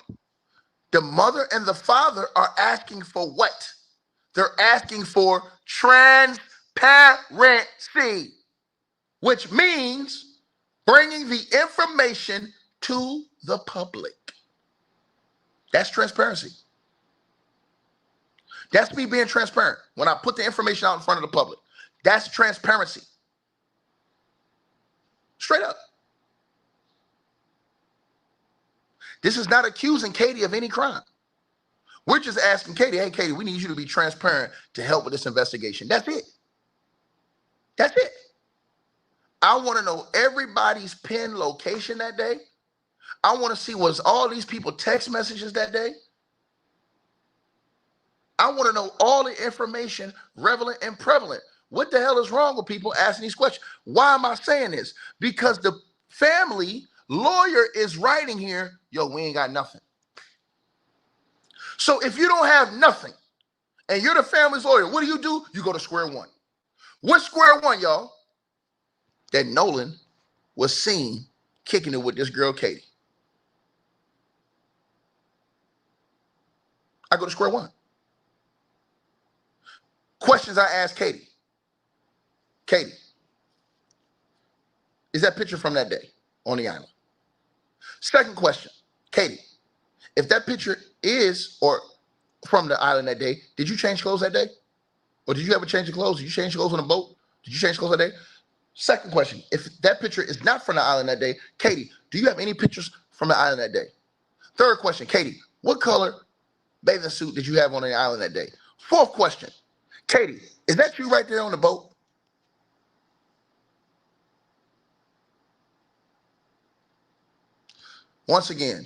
the mother and the father are asking for what? They're asking for transparency, which means bringing the information to the public. That's transparency. That's me being transparent. When I put the information out in front of the public, that's transparency. Straight up. This is not accusing Katie of any crime. We're just asking Katie, hey, Katie, we need you to be transparent to help with this investigation. That's it. That's it. I want to know everybody's pin location that day. I want to see was all these people text messages that day. I want to know all the information relevant and prevalent. What the hell is wrong with people asking these questions? Why am I saying this? Because the family lawyer is writing here, yo, we ain't got nothing. So if you don't have nothing and you're the family's lawyer, what do? You go to square one. What's square one, y'all? That Nolan was seen kicking it with this girl, Katie. I go to square one. Questions I ask Katie. Katie, is that picture from that day on the island? Second question, Katie, if that picture is or from the island that day, did you change clothes that day? Or did you ever change your clothes? Did you change clothes on a boat? Did you change clothes that day? Second question, if that picture is not from the island that day, Katie, do you have any pictures from the island that day? Third question, Katie, what color bathing suit did you have on the island that day? Fourth question, Katie, is that you right there on the boat? Once again,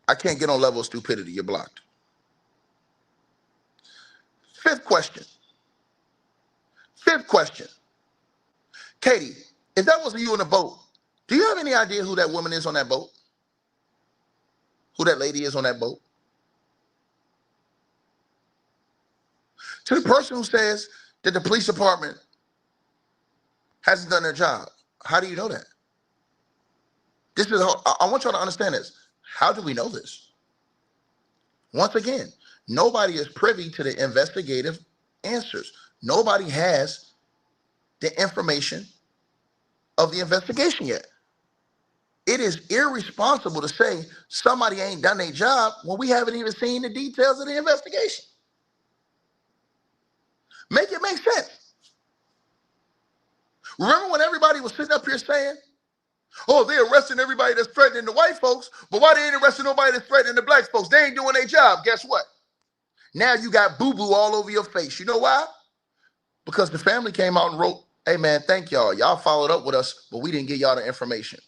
I can't get on level of stupidity. You're blocked. Fifth question. Katie, if that wasn't you on the boat, do you have any idea who that woman is on that boat? Who that lady is on that boat? To the person who says that the police department hasn't done their job, how do you know that? This is I want y'all to understand this. How do we know this? Once again, nobody is privy to the investigative answers. Nobody has the information of the investigation yet. It is irresponsible to say somebody ain't done their job when we haven't even seen the details of the investigation. Make it make sense. Remember when everybody was sitting up here saying, oh, they're arresting everybody that's threatening the white folks, but why they ain't arresting nobody that's threatening the black folks? They ain't doing their job. Guess what? Now you got boo-boo all over your face. You know why? Because the family came out and wrote, hey man, thank y'all. Y'all followed up with us, but we didn't get y'all the information.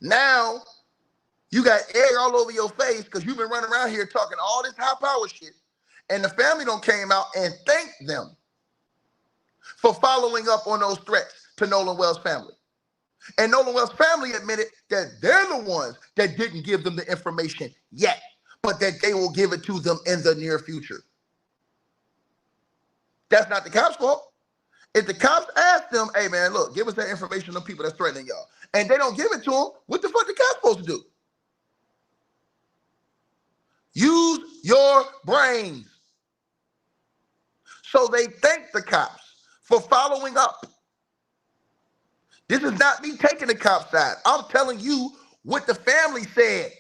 Now you got egg all over your face because you've been running around here talking all this high power shit, and the family don't came out and thanked them for following up on those threats to Nolan Wells' family. And Nolan Wells' family admitted that they're the ones that didn't give them the information yet, but that they will give it to them in the near future. That's not the cops' fault. If the cops ask them, hey man, look, give us that information on people that's threatening y'all, and they don't give it to them, what the fuck the cops supposed to do? Use your brains. So they thank the cops for following up. This is not me taking the cop's side. I'm telling you what the family said.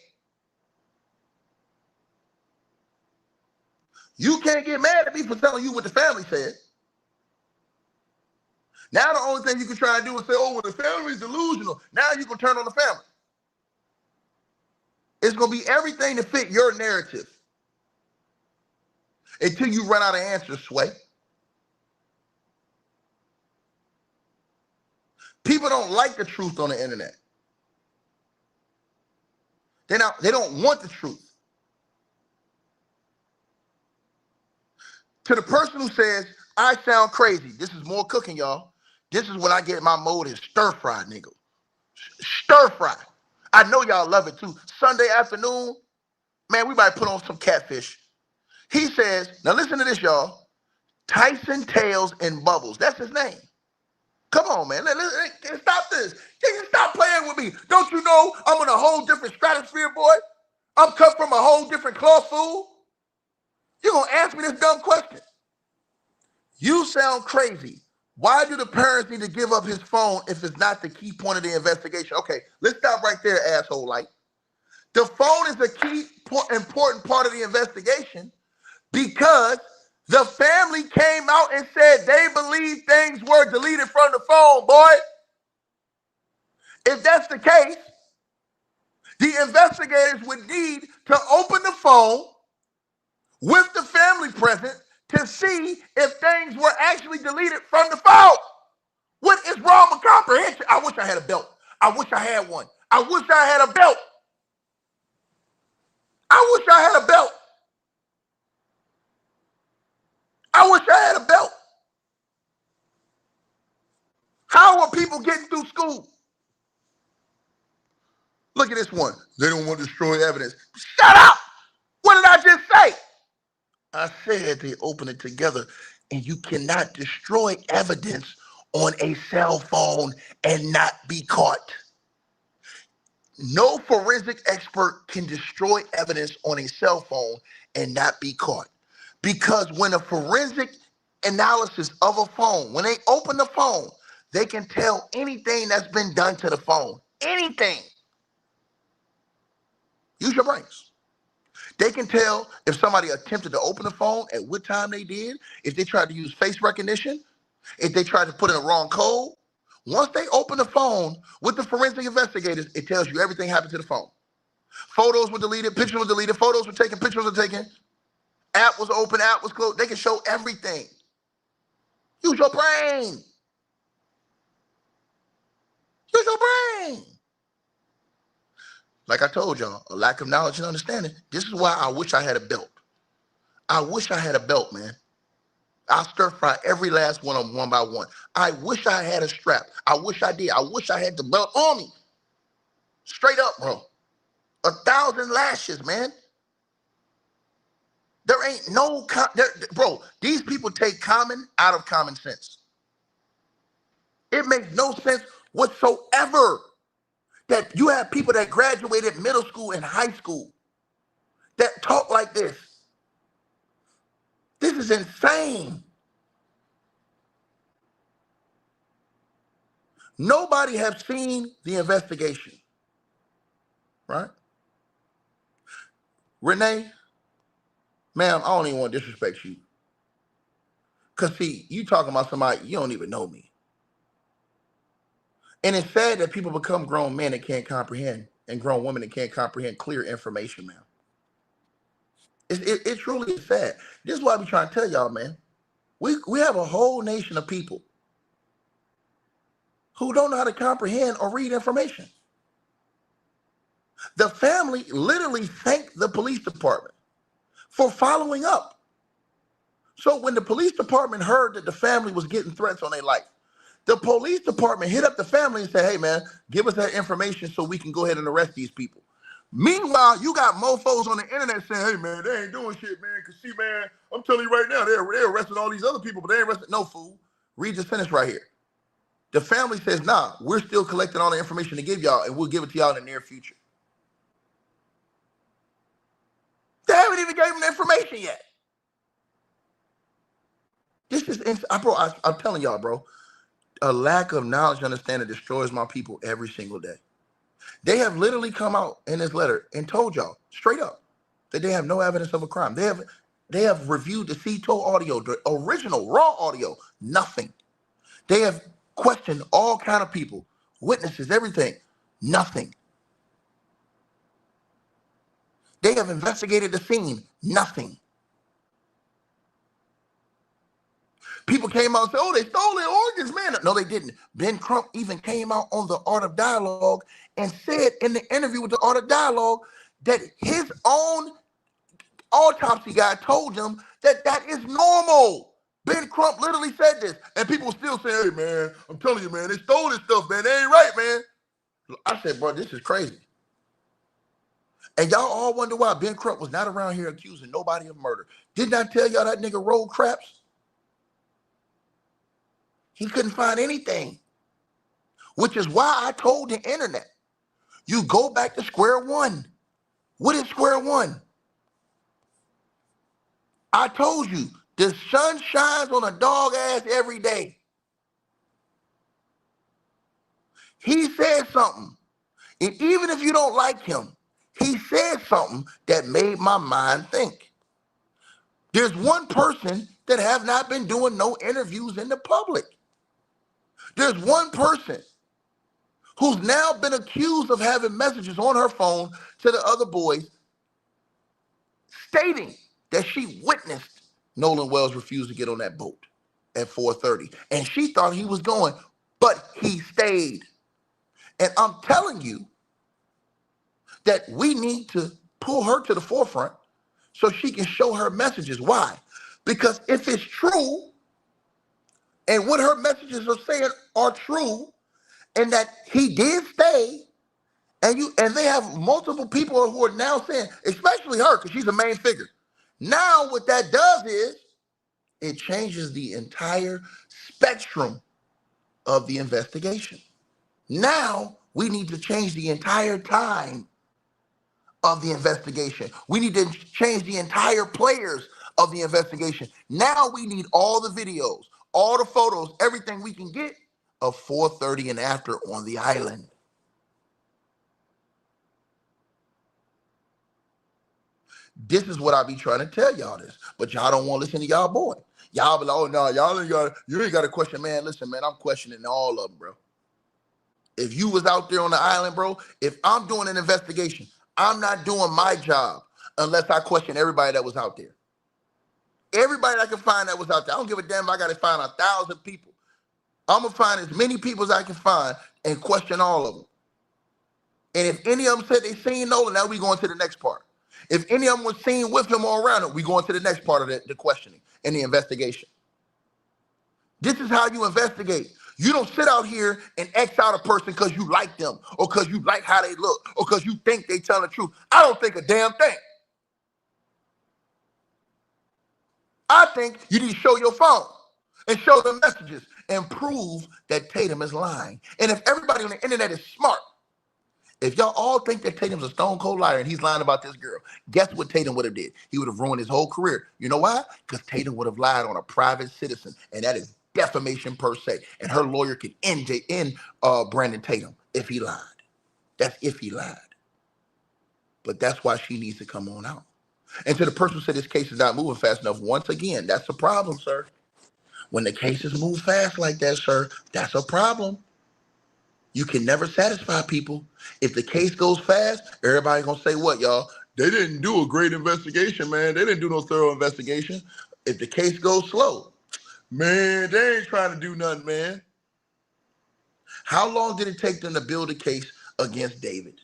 You can't get mad at me for telling you what the family said. Now the only thing you can try and do is say, oh, well, the family's delusional. Now you can turn on the family. It's going to be everything to fit your narrative until you run out of answers, Sway. People don't like the truth on the internet. They don't want the truth. To the person who says, I sound crazy, this is more cooking, y'all. This is when I get my mode is stir fry, nigga. Stir fry. I know y'all love it too. Sunday afternoon, man, we might put on some catfish. He says, now listen to this, y'all. Tyson Tails and Bubbles. That's his name. Come on, man. Stop this. Can you stop playing with me? Don't you know I'm in a whole different stratosphere, boy? I'm cut from a whole different cloth, fool. You're going to ask me this dumb question. You sound crazy. Why do the parents need to give up his phone if it's not the key point of the investigation? Okay, let's stop right there, asshole. Like, the phone is a key, important part of the investigation because the family came out and said they believe things were deleted from the phone, boy. If that's the case, the investigators would need to open the phone with the family present to see if things were actually deleted from the phone. What is wrong with comprehension? I wish I had a belt. I wish I had one. I wish I had a belt. I wish I had a belt. I wish I had a belt. How are people getting through school? Look at this one. They don't want to destroy evidence. Shut up! What did I just say? I said they open it together, and you cannot destroy evidence on a cell phone and not be caught. No forensic expert can destroy evidence on a cell phone and not be caught. Because when a forensic analysis of a phone, when they open the phone, they can tell anything that's been done to the phone. Anything. Use your brains. They can tell if somebody attempted to open the phone, at what time they did, if they tried to use face recognition, if they tried to put in a wrong code. Once they open the phone with the forensic investigators, it tells you everything happened to the phone. Photos were deleted, pictures were deleted, photos were taken, pictures were taken, app was open, app was closed. They can show everything. Use your brain. Use your brain. Like I told y'all, a lack of knowledge and understanding. This is why I wish I had a belt. I wish I had a belt, man. I'll stir fry every last one of them one by one. I wish I had a strap. I wish I did. I wish I had the belt on me. Straight up, bro. 1,000 lashes, man. There ain't no, bro, these people take common out of common sense. It makes no sense whatsoever that you have people that graduated middle school and high school that talk like this. This is insane. Nobody has seen the investigation, right? Renee, ma'am, I don't even want to disrespect you. Because, see, you talking about somebody, you don't even know me. And it's sad that people become grown men that can't comprehend and grown women that can't comprehend clear information, man. It truly is sad. This is why I be trying to tell y'all, man. We have a whole nation of people who don't know how to comprehend or read information. The family literally thanked the police department for following up. So when the police department heard that the family was getting threats on their life, the police department hit up the family and said, hey, man, give us that information so we can go ahead and arrest these people. Meanwhile, you got mofos on the internet saying, hey, man, they ain't doing shit, man. Because, see, man, I'm telling you right now, they're arresting all these other people, but they ain't arresting no fool. Read the sentence right here. The family says, nah, we're still collecting all the information to give y'all, and we'll give it to y'all in the near future. They haven't even gave them the information yet. This is, bro, I'm telling y'all, bro, a lack of knowledge and understanding destroys my people every single day. They have literally come out in this letter and told y'all straight up that they have no evidence of a crime. They have reviewed the CTO audio, the original raw audio, nothing. They have questioned all kind of people, witnesses, everything, nothing. They have investigated the scene, nothing. People came out and said, oh, they stole their organs, man. No, they didn't. Ben Crump even came out on the Art of Dialogue and said in the interview with the Art of Dialogue that his own autopsy guy told him that that is normal. Ben Crump literally said this, and people still say, hey, man, I'm telling you, man, they stole this stuff, man. They ain't right, man. I said, bro, this is crazy. And y'all all wonder why Ben Crump was not around here accusing nobody of murder. Didn't I tell y'all that nigga rolled craps? He couldn't find anything, which is why I told the internet, you go back to square one. What is square one? I told you, the sun shines on a dog ass every day. He said something. And even if you don't like him, he said something that made my mind think. There's one person that have not been doing no interviews in the public. There's one person who's now been accused of having messages on her phone to the other boys stating that she witnessed Nolan Wells refuse to get on that boat at 4:30. And she thought he was going, but he stayed. And I'm telling you that we need to pull her to the forefront so she can show her messages. Why? Because if it's true, and what her messages are saying are true, and that he did stay, and they have multiple people who are now saying, especially her, because she's a main figure. Now what that does is it changes the entire spectrum of the investigation. Now we need to change the entire time of the investigation. We need to change the entire players of the investigation. Now we need all the videos, all the photos, everything we can get of 4:30 and after on the island. This is what I be trying to tell y'all this, but y'all don't want to listen to y'all boy. Y'all be like, oh no, you ain't got to question, man. Listen, man, I'm questioning all of them, bro. If you was out there on the island, bro, if I'm doing an investigation, I'm not doing my job unless I question everybody that was out there. Everybody I can find that was out there. I don't give a damn if I got to find 1,000 people. I'm going to find as many people as I can find and question all of them. And if any of them said they seen Nolan, now we going to the next part. If any of them was seen with him or around him, we going to the next part of the questioning and the investigation. This is how you investigate. You don't sit out here and X out a person because you like them or because you like how they look or because you think they tell the truth. I don't think a damn thing. I think you need to show your phone and show them messages and prove that Tatum is lying. And if everybody on the internet is smart, if y'all all think that Tatum's a stone cold liar and he's lying about this girl, guess what Tatum would have did? He would have ruined his whole career. You know why? Because Tatum would have lied on a private citizen, and that is defamation per se. And her lawyer can end Brandon Tatum if he lied. That's if he lied. But that's why she needs to come on out. And to the person who said this case is not moving fast enough, once again, that's a problem, sir. When the cases move fast like that, sir, that's a problem. You can never satisfy people. If the case goes fast, everybody gonna say what, y'all? They didn't do a great investigation, man. They didn't do no thorough investigation. If the case goes slow, man, they ain't trying to do nothing, man. How long did it take them to build a case against David?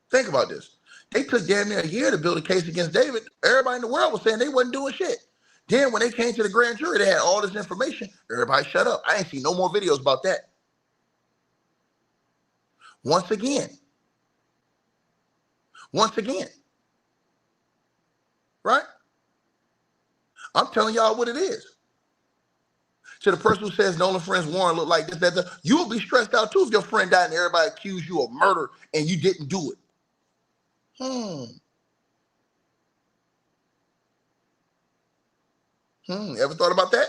Think about this. They took damn near a year to build a case against David. Everybody in the world was saying they wasn't doing shit. Then when they came to the grand jury, they had all this information. Everybody shut up. I ain't seen no more videos about that. Once again, right? I'm telling y'all what it is. To the person who says Nolan friends Warren look like this, that, you'll be stressed out too if your friend died and everybody accused you of murder and you didn't do it. Ever thought about that?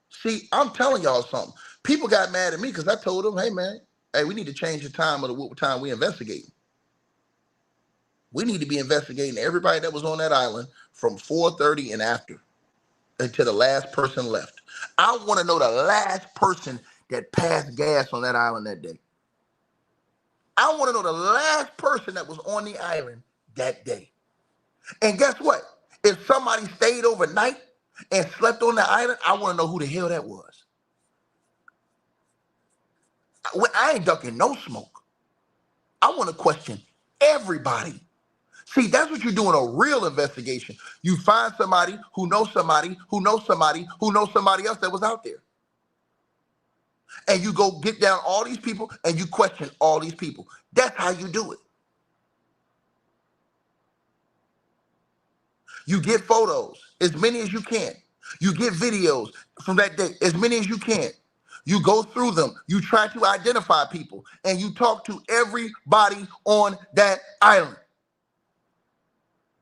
See, I'm telling y'all something. People got mad at me because I told them, hey, man, hey, we need to change the time of the time we investigate. We need to be investigating everybody that was on that island from 4:30 and after until the last person left. I want to know the last person that passed gas on that island that day. I want to know the last person that was on the island that day. And guess what? If somebody stayed overnight and slept on the island, I want to know who the hell that was. I ain't ducking no smoke. I want to question everybody See, that's what you're doing, a real investigation. You find somebody who knows somebody who knows somebody who knows somebody else that was out there. And you go get down all these people and you question all these people. That's how you do it. You get photos, as many as you can. You get videos from that day, as many as you can. You go through them. You try to identify people, and you talk to everybody on that island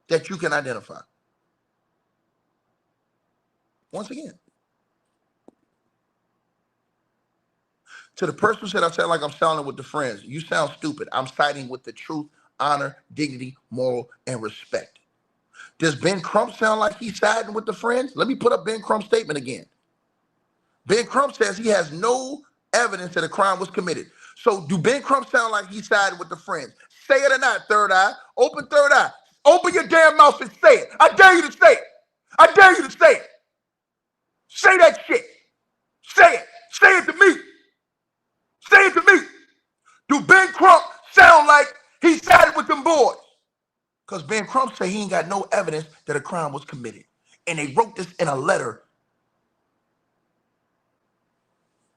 that you can identify. Once again, to the person who said I sound like I'm sounding with the friends, you sound stupid. I'm siding with the truth, honor, dignity, moral, and respect. Does Ben Crump sound like he's siding with the friends? Let me put up Ben Crump's statement again. Ben Crump says he has no evidence that a crime was committed. So do Ben Crump sound like he sided with the friends? Say it or not, Third Eye. Open Third Eye. Open your damn mouth and say it. I dare you to say it. I dare you to say it. Say that shit. Say it. Say it to me. Say it to me. Do Ben Crump sound like he sided with them boys? Because Ben Crump said he ain't got no evidence that a crime was committed. And they wrote this in a letter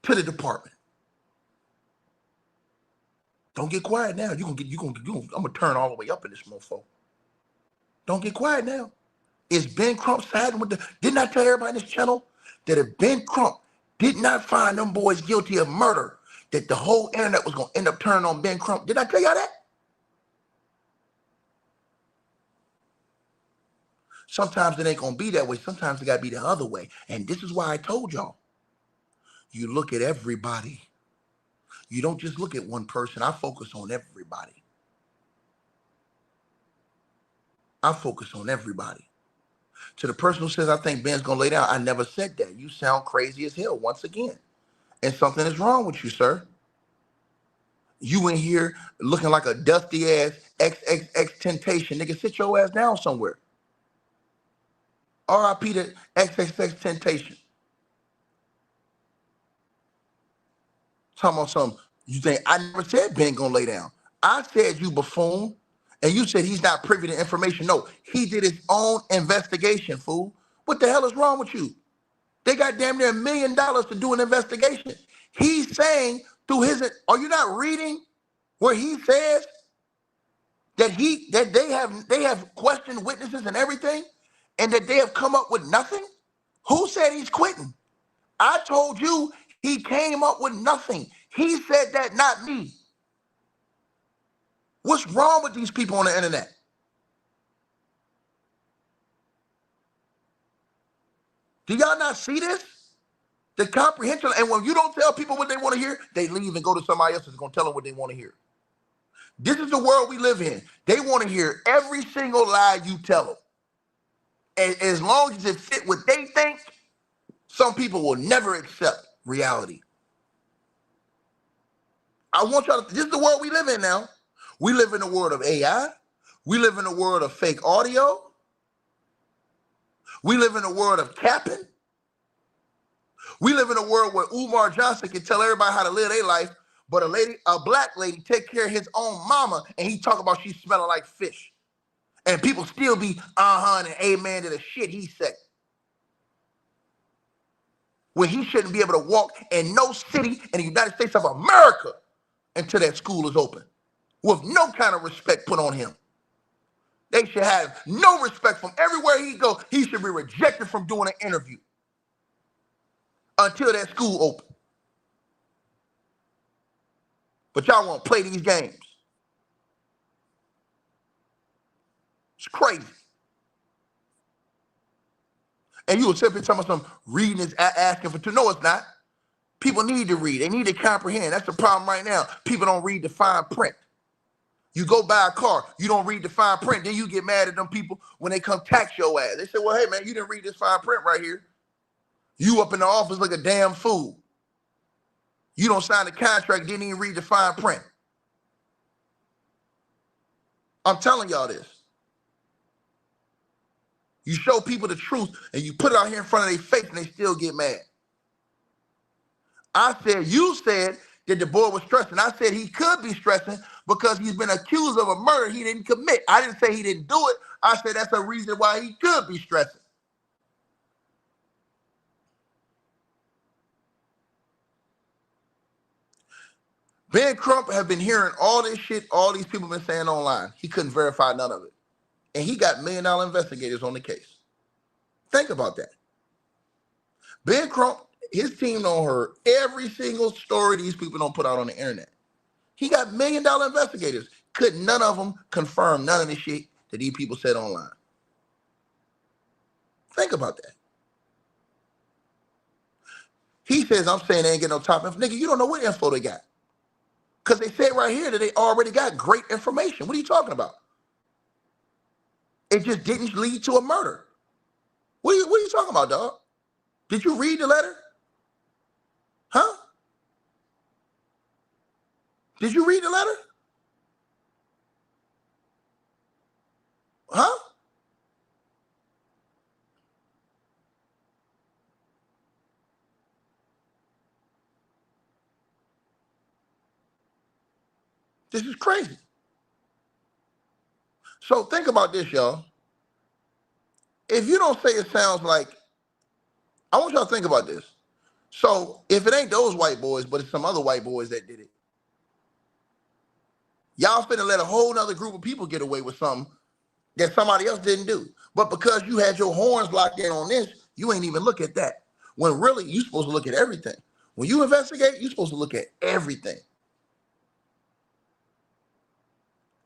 to the department. Don't get quiet now. I'm gonna turn all the way up in this mofo. Don't get quiet now. Is Ben Crump siding with the? Didn't I tell everybody in this channel that if Ben Crump did not find them boys guilty of murder, that the whole internet was gonna end up turning on Ben Crump? Did I tell y'all that? Sometimes it ain't gonna be that way. Sometimes it gotta be the other way. And this is why I told y'all. You look at everybody. You don't just look at one person. I focus on everybody. I focus on everybody. To the person who says, I think Ben's going to lay down, I never said that. You sound crazy as hell once again. And something is wrong with you, sir. You in here looking like a dusty ass XXX Temptation. Nigga, sit your ass down somewhere. RIP to XXX Temptation. Talking about something. You think I never said Ben gonna lay down. I said you buffoon. And you said he's not privy to information. No, he did his own investigation, fool. What the hell is wrong with you? They got damn near $1 million to do an investigation. He's saying through his, are you not reading where he says that they have questioned witnesses and everything, and that they have come up with nothing? Who said he's quitting? I told you he came up with nothing. He said that, not me. What's wrong with these people on the internet? Do y'all not see this? The comprehension. And when you don't tell people what they want to hear, they leave and go to somebody else that's going to tell them what they want to hear. This is the world we live in. They want to hear every single lie you tell them. And as long as it fit what they think, some people will never accept reality. I want y'all to, this is the world we live in now. We live in the world of AI. We live in the world of fake audio. We live in a world of capping. We live in a world where Umar Johnson can tell everybody how to live their life, but a black lady take care of his own mama, and he talk about she smelling like fish. And people still be and amen to the shit he said. When he shouldn't be able to walk in no city in the United States of America until that school is open, with no kind of respect put on him. They should have no respect from everywhere he go. He should be rejected from doing an interview until that school open. But y'all won't play these games. It's crazy. And you will simply tell me something, reading is asking for two. No, it's not. People need to read. They need to comprehend. That's the problem right now. People don't read the fine print. You go buy a car, you don't read the fine print, then you get mad at them people when they come tax your ass. They say, well, hey, man, you didn't read this fine print right here. You up in the office like a damn fool. You don't sign the contract, didn't even read the fine print. I'm telling y'all this. You show people the truth and you put it out here in front of their face and they still get mad. I said, you said that the boy was stressing. I said he could be stressing because he's been accused of a murder he didn't commit. I didn't say he didn't do it. I said that's a reason why he could be stressing. Ben Crump have been hearing all this shit all these people been saying online. He couldn't verify none of it. And he got $1 million investigators on the case. Think about that. Ben Crump, his team don't heard every single story these people don't put out on the internet. He got $1 million investigators. Could none of them confirm none of the shit that these people said online. Think about that. He says, I'm saying they ain't get no top info. Nigga, you don't know what info they got. Because they said right here that they already got great information. What are you talking about? It just didn't lead to a murder. What are you talking about, dog? Did you read the letter? Huh? Did you read the letter? Huh? This is crazy. So think about this, y'all. If you don't say it sounds like, I want y'all to think about this. So if it ain't those white boys, but it's some other white boys that did it, y'all finna let a whole nother group of people get away with something that somebody else didn't do. But because you had your horns locked in on this, you ain't even look at that. When really, you're supposed to look at everything. When you investigate, you're supposed to look at everything.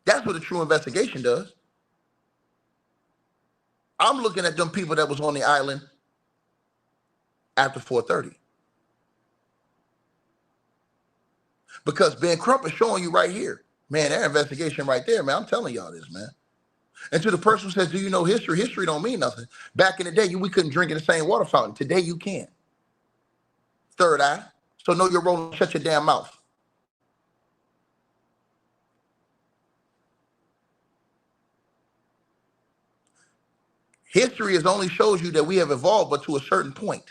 That's what a true investigation does. I'm looking at them people that was on the island after 4:30. Because Ben Crump is showing you right here. Man, that investigation right there, man, I'm telling y'all this, man. And to the person who says, do you know history? History don't mean nothing. Back in the day, we couldn't drink in the same water fountain. Today, you can. Third eye. So know your role and shut your damn mouth. History is only shows you that we have evolved, but to a certain point.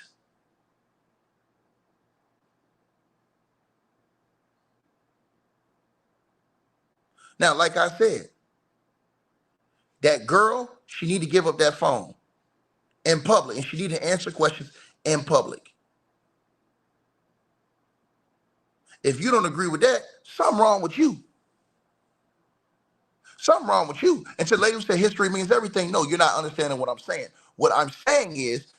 Now, like I said, that girl, she need to give up that phone in public, and she need to answer questions in public. If you don't agree with that, something wrong with you. Something wrong with you. And to ladies who say history means everything, no, you're not understanding what I'm saying. What I'm saying is,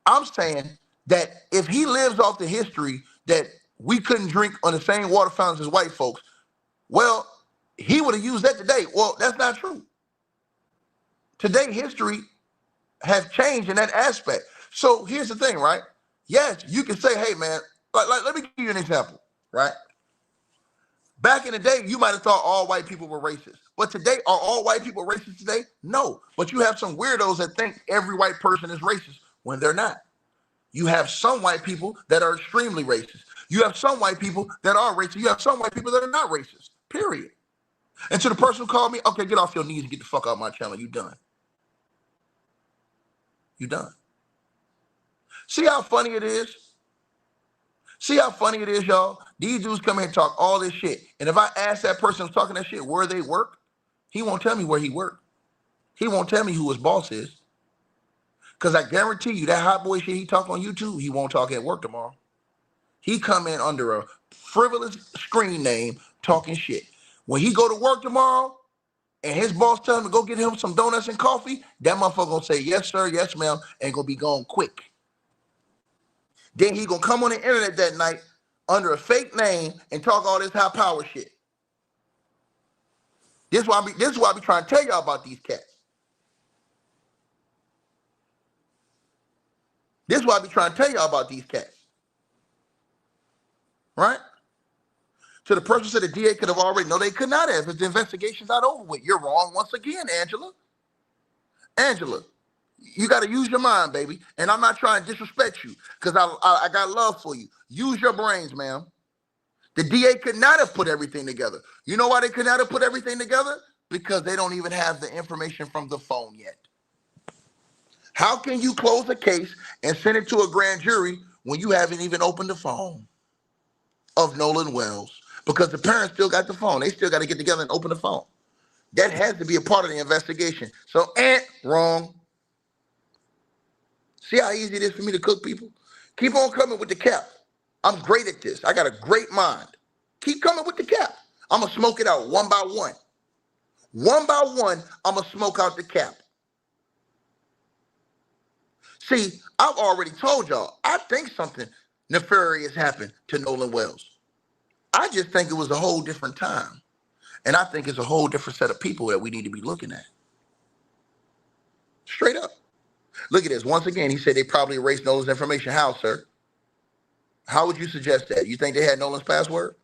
I'm saying that if he lives off the history that we couldn't drink on the same water fountains as white folks, well, he would have used that today. Well, that's not true. Today, history has changed in that aspect. So here's the thing, right? Yes, you can say, hey, man, like let me give you an example, right? Back in the day, you might have thought all white people were racist. But today, are all white people racist today? No. But you have some weirdos that think every white person is racist when they're not. You have some white people that are extremely racist. You have some white people that are racist. You have some white people that are not racist, period. And to the person who called me, okay, get off your knees and get the fuck out of my channel. You done. You done. See how funny it is? See how funny it is, y'all? These dudes come here and talk all this shit. And if I ask that person who's talking that shit where they work, he won't tell me where he worked. He won't tell me who his boss is. Because I guarantee you that hot boy shit he talk on YouTube, he won't talk at work tomorrow. He come in under a frivolous screen name talking shit. When he go to work tomorrow and his boss tell him to go get him some donuts and coffee, that motherfucker gonna say, yes, sir, yes, ma'am, and gonna be gone quick. Then he gonna come on the internet that night under a fake name and talk all this high power shit. This is why I be trying to tell y'all about these cats. This is why I be trying to tell y'all about these cats. Right? So the person said the DA could have already, no, they could not have, if the investigation's not over with. You're wrong once again, Angela. Angela, you got to use your mind, baby. And I'm not trying to disrespect you because I got love for you. Use your brains, ma'am. The DA could not have put everything together. You know why they could not have put everything together? Because they don't even have the information from the phone yet. How can you close a case and send it to a grand jury when you haven't even opened the phone of Nolan Wells? because the parents still got the phone. They still got to get together and open the phone. That has to be a part of the investigation. So, wrong. See how easy it is for me to cook people? Keep on coming with the cap. I'm great at this. I got a great mind. Keep coming with the cap. I'm going to smoke it out one by one. One by one, I'm going to smoke out the cap. See, I've already told y'all, I think something nefarious happened to Nolan Wells. I just think it was a whole different time. And I think it's a whole different set of people that we need to be looking at. Straight up. Look at this. Once again, he said they probably erased Nolan's information. How, sir? How would you suggest that? You think they had Nolan's password?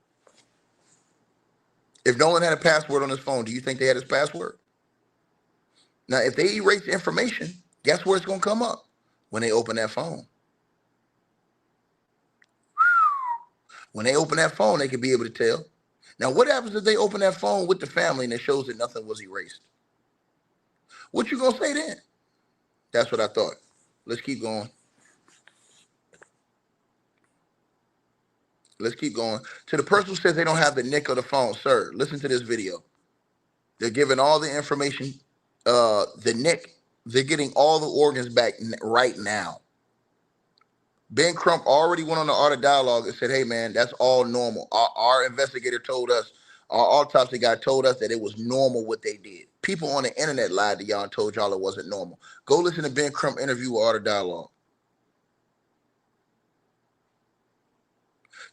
If Nolan had a password on his phone, do you think they had his password? Now, if they erase the information, guess where it's going to come up? When they open that phone. When they open that phone, they could be able to tell. Now, what happens if they open that phone with the family and it shows that nothing was erased? What you going to say then? That's what I thought. Let's keep going. Let's keep going. To the person who says they don't have the nick of the phone, sir, listen to this video. They're giving all the information, the nick. They're getting all the organs back right now. Ben Crump already went on the Art of Dialogue and said, hey, man, that's all normal. Our investigator told us, our autopsy guy told us that it was normal what they did. People on the internet lied to y'all and told y'all it wasn't normal. Go listen to Ben Crump interview with Art of Dialogue.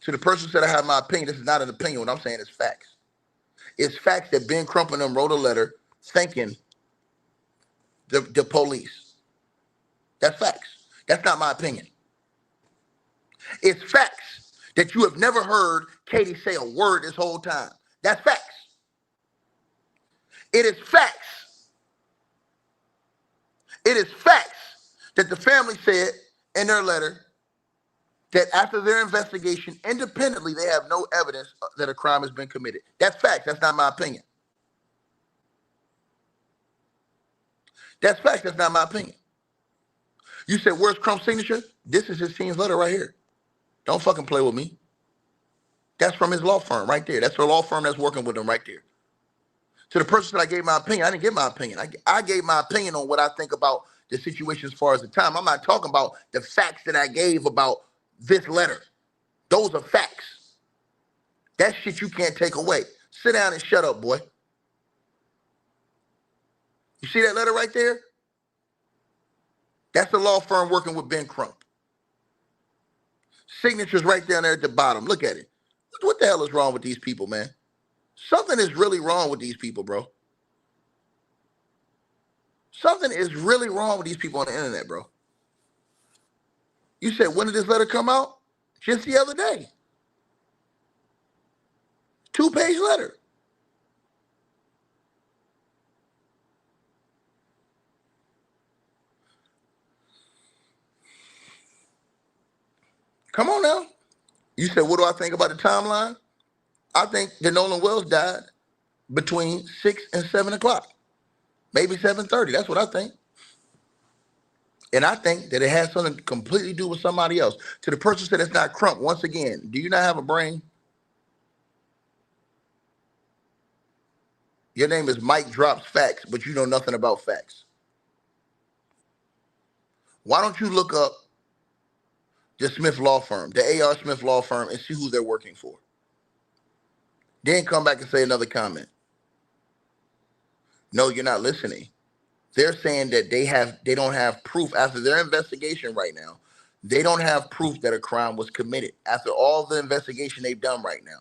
To the person who said I have my opinion, this is not an opinion. What I'm saying is facts. It's facts that Ben Crump and them wrote a letter thanking the police. That's facts. That's not my opinion. It's facts that you have never heard Katie say a word this whole time. That's facts. It is facts. It is facts that the family said in their letter that after their investigation, independently, they have no evidence that a crime has been committed. That's facts. That's not my opinion. That's facts. That's not my opinion. You said, where's Crump's signature? This is his team's letter right here. Don't fucking play with me. That's from his law firm right there. That's the law firm that's working with him right there. To the person that I gave my opinion, I didn't give my opinion. I gave my opinion on what I think about the situation as far as the time. I'm not talking about the facts that I gave about this letter. Those are facts. That shit you can't take away. Sit down and shut up, boy. You see that letter right there? That's the law firm working with Ben Crump. Signatures right down there at the bottom. Look at it. What the hell is wrong with these people, man? Something is really wrong with these people, bro. Something is really wrong with these people on the internet, bro. You said, when did this letter come out? Just the other day. 2-page letter. Come on now. You said, what do I think about the timeline? I think that Nolan Wells died between 6 and 7 o'clock. Maybe 7:30. That's what I think. And I think that it has something to completely do with somebody else. To the person who said it's not Crump, once again, do you not have a brain? Your name is Mike Drops Facts, but you know nothing about facts. Why don't you look up the Smith Law Firm, the A.R. Smith Law Firm, and see who they're working for? Then come back and say another comment. No, you're not listening. They're saying that they don't have proof after their investigation right now. They don't have proof that a crime was committed after all the investigation they've done right now.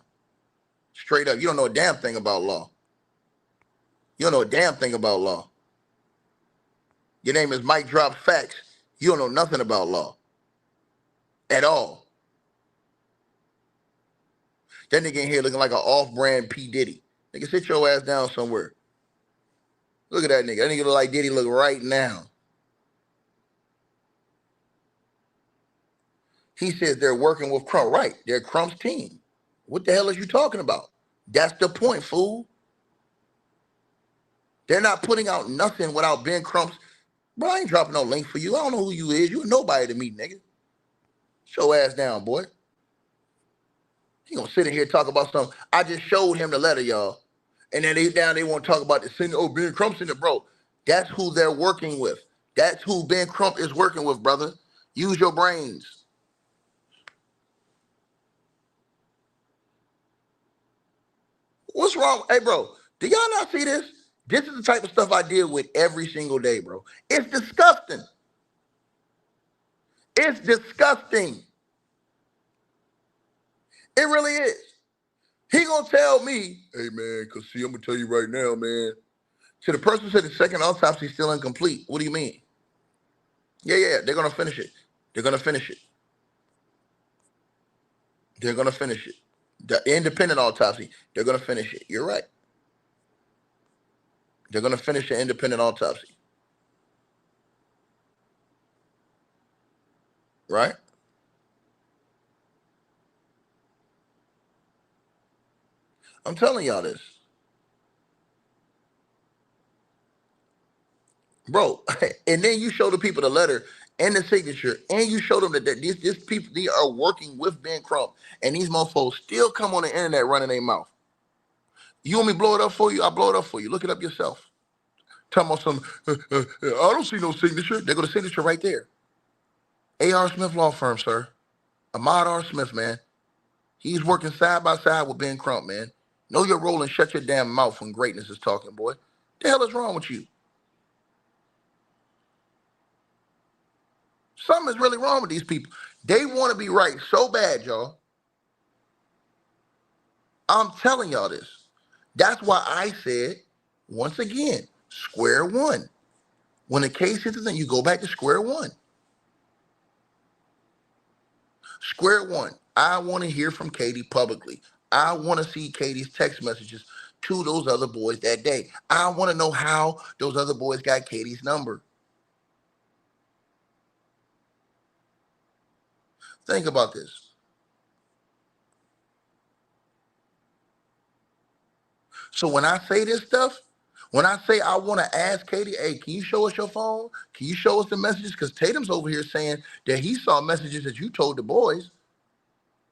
Straight up, you don't know a damn thing about law. You don't know a damn thing about law. Your name is Mike Drops Facts. You don't know nothing about law at all. That nigga in here looking like an off-brand P. Diddy. Nigga, sit your ass down somewhere. Look at that nigga. That nigga look like Diddy look right now. He says they're working with Crump. Right, they're Crump's team. What the hell are you talking about? That's the point, fool. They're not putting out nothing without Ben Crump's. Bro, I ain't dropping no link for you. I don't know who you is. You a nobody to me, nigga. Show ass down, boy. He gonna sit in here and talk about something. I just showed him the letter, y'all. And then they want to talk about the sin. Oh, Ben Crump's in it, bro. That's who they're working with. That's who Ben Crump is working with, brother. Use your brains. What's wrong? Hey, bro, do y'all not see this? This is the type of stuff I deal with every single day, bro. It's disgusting. It's disgusting. It really is. He gonna tell me, hey man, cause see, I'm gonna tell you right now, man. So the person said the second autopsy is still incomplete. What do you mean? Yeah, they're gonna finish it. They're gonna finish it. They're gonna finish it. The independent autopsy, they're gonna finish it. You're right. They're gonna finish the independent autopsy. Right? I'm telling y'all this. Bro, and then you show the people the letter and the signature, and you show them that these people they are working with Ben Crump, and these motherfuckers still come on the internet running their mouth. You want me to blow it up for you? I'll blow it up for you. Look it up yourself. Talking about some, I don't see no signature. They go to signature right there. A.R. Smith Law Firm, sir. Ahmad R. Smith, man. He's working side by side with Ben Crump, man. Know your role and shut your damn mouth when greatness is talking, boy. The hell is wrong with you? Something is really wrong with these people. They want to be right so bad, y'all. I'm telling y'all this. That's why I said, once again, square one. When the case hits the thing, you go back to square one. Square one. I want to hear from Katie publicly. I want to see Katie's text messages to those other boys that day. I want to know how those other boys got Katie's number. Think about this. So when I say this stuff, when I say I want to ask Katie, hey, can you show us your phone? Can you show us the messages? Because Tatum's over here saying that he saw messages that you told the boys.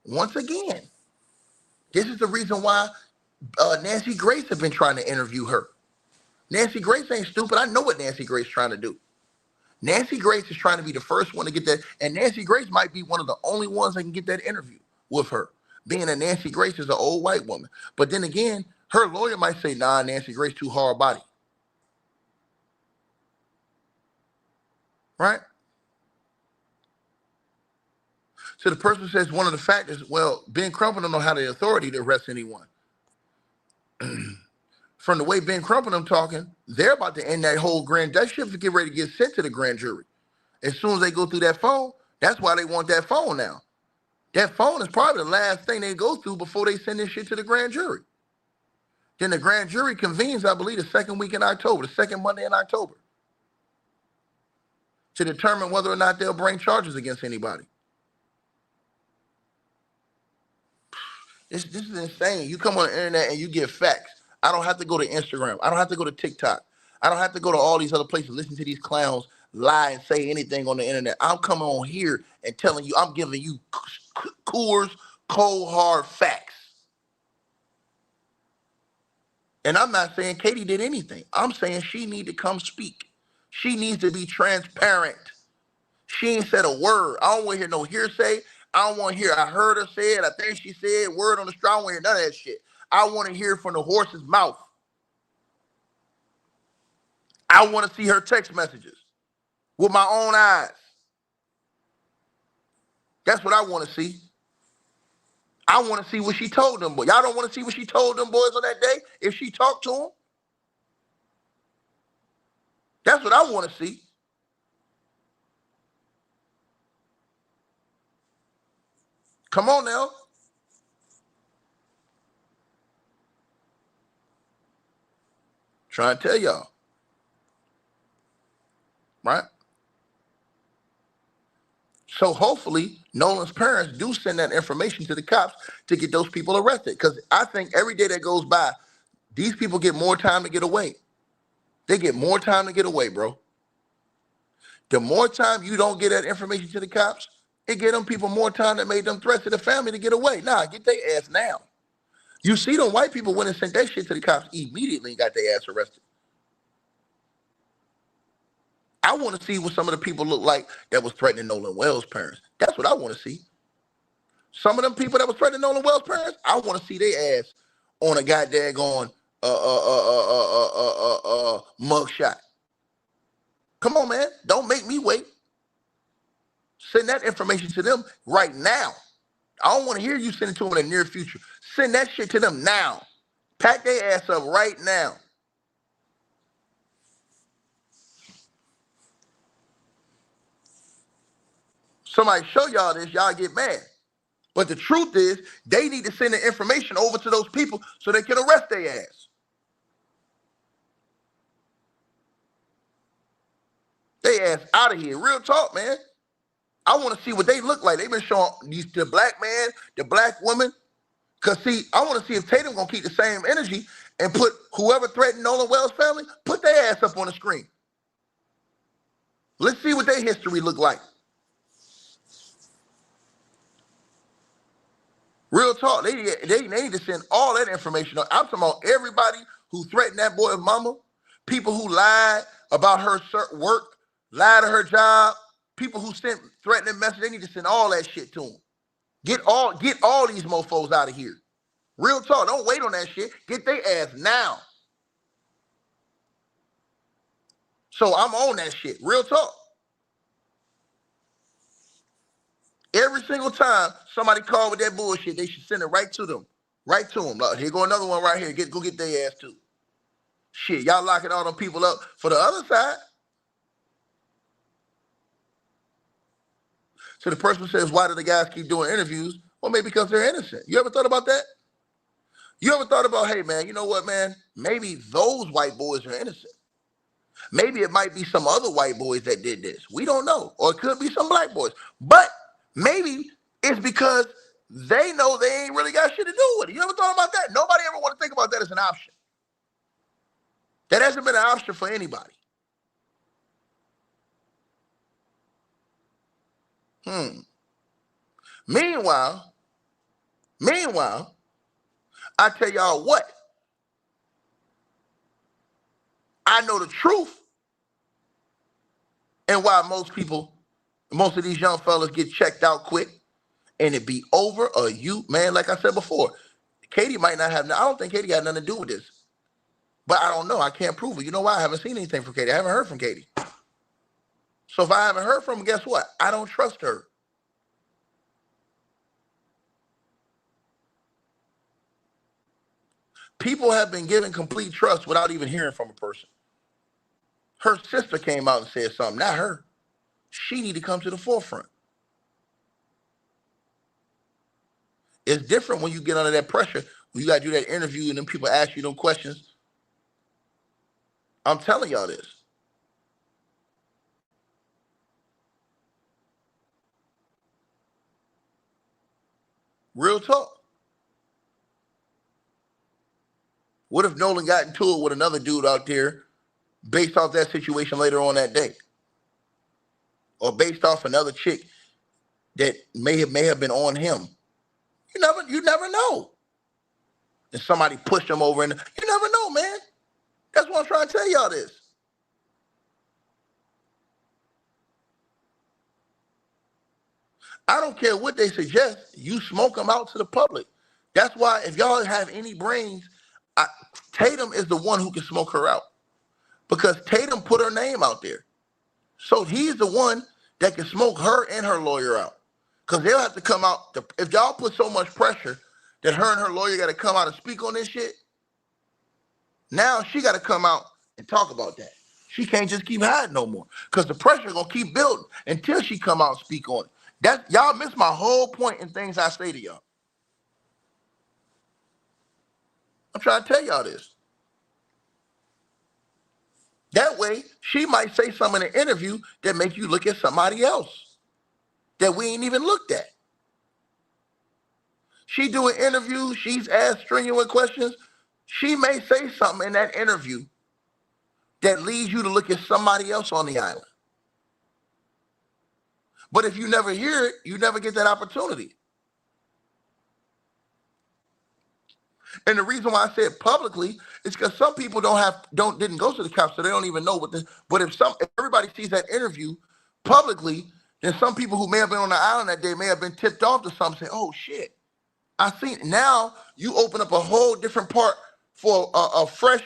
Once again, this is the reason why Nancy Grace have been trying to interview her. Nancy Grace ain't stupid. I know what Nancy Grace trying to do. Nancy Grace is trying to be the first one to get that, and Nancy Grace might be one of the only ones that can get that interview with her, being that Nancy Grace is an old white woman. But then again, her lawyer might say, nah, Nancy Grace too hard body. Right? So the person says one of the factors, well, Ben Crump don't know how the authority to arrest anyone. From the way Ben Crump and them talking, they're about to end that whole that shit to get ready to get sent to the grand jury. As soon as they go through that phone, that's why they want that phone now. That phone is probably the last thing they go through before they send this shit to the grand jury. Then the grand jury convenes, I believe, the second week in October, the second Monday in October, to determine whether or not they'll bring charges against anybody. This is insane. You come on the internet and you get facts. I don't have to go to Instagram. I don't have to go to TikTok. I don't have to go to all these other places, listen to these clowns lie and say anything on the internet. I'm coming on here and telling you, I'm giving you Coors cold hard facts. And I'm not saying Katie did anything. I'm saying she need to come speak. She needs to be transparent. She ain't said a word. I don't want to hear no hearsay. I don't want to hear I heard her say it. I think she said word on the straw. I don't want to hear none of that shit. I want to hear from the horse's mouth. I want to see her text messages with my own eyes. That's what I want to see. I want to see what she told them boys. Y'all don't want to see what she told them boys on that day? If she talked to them? That's what I want to see. Come on now. Trying to tell y'all. Right? So hopefully Nolan's parents do send that information to the cops to get those people arrested. Because I think every day that goes by, these people get more time to get away. They get more time to get away, bro. The more time you don't get that information to the cops, It gave them people more time that made them threats to the family to get away. Nah, get their ass now. You see them white people went and sent that shit to the cops immediately and got their ass arrested. I want to see what some of the people look like that was threatening Nolan Wells' parents. That's what I want to see. Some of them people that was threatening Nolan Wells' parents, I want to see their ass on a goddamn going mugshot. Come on, man. Don't make me wait. Send that information to them right now. I don't want to hear you send it to them in the near future. Send that shit to them now. Pack their ass up right now. Somebody show y'all this, y'all get mad. But the truth is, they need to send the information over to those people so they can arrest their ass. They ass out of here. Real talk, man. I want to see what they look like. They've been showing the black man, the black woman. Because, see, I want to see if Tatum going to keep the same energy and put whoever threatened Nolan Wells' family, put their ass up on the screen. Let's see what their history look like. Real talk. They need to send all that information. I'm talking about everybody who threatened that boy's mama, people who lied about her work, lied to her job, people who sent threatening messages. They need to send all that shit to them. Get all these mofos out of here. Real talk. Don't wait on that shit. Get their ass now. So I'm on that shit. Real talk. Every single time somebody call with that bullshit, they should send it right to them. Right to them. Look, here go another one right here. Go get their ass too. Shit, y'all locking all them people up for the other side. So the person says, why do the guys keep doing interviews? Well, maybe because they're innocent. You ever thought about that? You ever thought about, hey, man, you know what, man? Maybe those white boys are innocent. Maybe it might be some other white boys that did this. We don't know. Or it could be some black boys. But maybe it's because they know they ain't really got shit to do with it. You ever thought about that? Nobody ever want to think about that as an option. That hasn't been an option for anybody. Meanwhile, I tell y'all what. I know the truth and why most of these young fellas get checked out quick and it be over. Or you, man, like I said before, Katie might not have, I don't think Katie got nothing to do with this. But I don't know. I can't prove it. You know why? I haven't seen anything from Katie. I haven't heard from Katie. So if I haven't heard from her, guess what? I don't trust her. People have been given complete trust without even hearing from a person. Her sister came out and said something, not her. She need to come to the forefront. It's different when you get under that pressure, when you got to do that interview and then people ask you them questions. I'm telling y'all this. Real talk. What if Nolan got into it with another dude out there based off that situation later on that day? Or based off another chick that may have been on him. You never know. And somebody pushed him over, and you never know, man. That's what I'm trying to tell y'all this. I don't care what they suggest. You smoke them out to the public. That's why if y'all have any brains, Tatum is the one who can smoke her out. Because Tatum put her name out there. So he's the one that can smoke her and her lawyer out. Because they'll have to come out. If y'all put so much pressure that her and her lawyer got to come out and speak on this shit, now she got to come out and talk about that. She can't just keep hiding no more. Because the pressure going to keep building until she come out and speak on it. Y'all miss my whole point in things I say to y'all. I'm trying to tell y'all this. That way, she might say something in an interview that make you look at somebody else that we ain't even looked at. She doing interviews, she's asked strenuous questions. She may say something in that interview that leads you to look at somebody else on the island. But if you never hear it, you never get that opportunity. And the reason why I said publicly is because some people didn't go to the cops, so they don't even know what this. But if everybody sees that interview publicly, then some people who may have been on the island that day may have been tipped off to something. Say, "Oh shit, I seen it." Now you open up a whole different part for a fresh,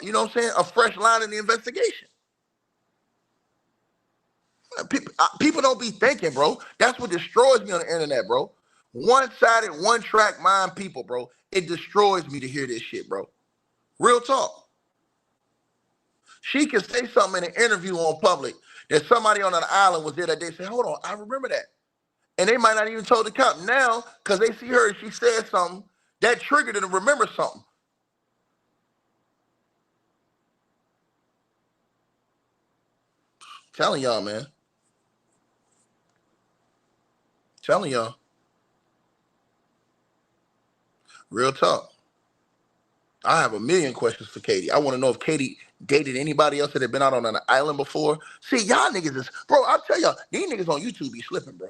you know what I'm saying, a fresh line in the investigation. People don't be thinking, bro. That's what destroys me on the internet, bro. One-sided, one-track mind people, bro. It destroys me to hear this shit, bro. Real talk. She can say something in an interview on public that somebody on an island was there that day. Say, hold on, I remember that. And they might not even told the cop now because they see her and she said something that triggered them to remember something. Telling y'all, man. Telling y'all. Real talk. I have a million questions for Katie. I want to know if Katie dated anybody else that had been out on an island before. See, y'all niggas is, bro, I'll tell y'all, these niggas on YouTube be slipping, bro.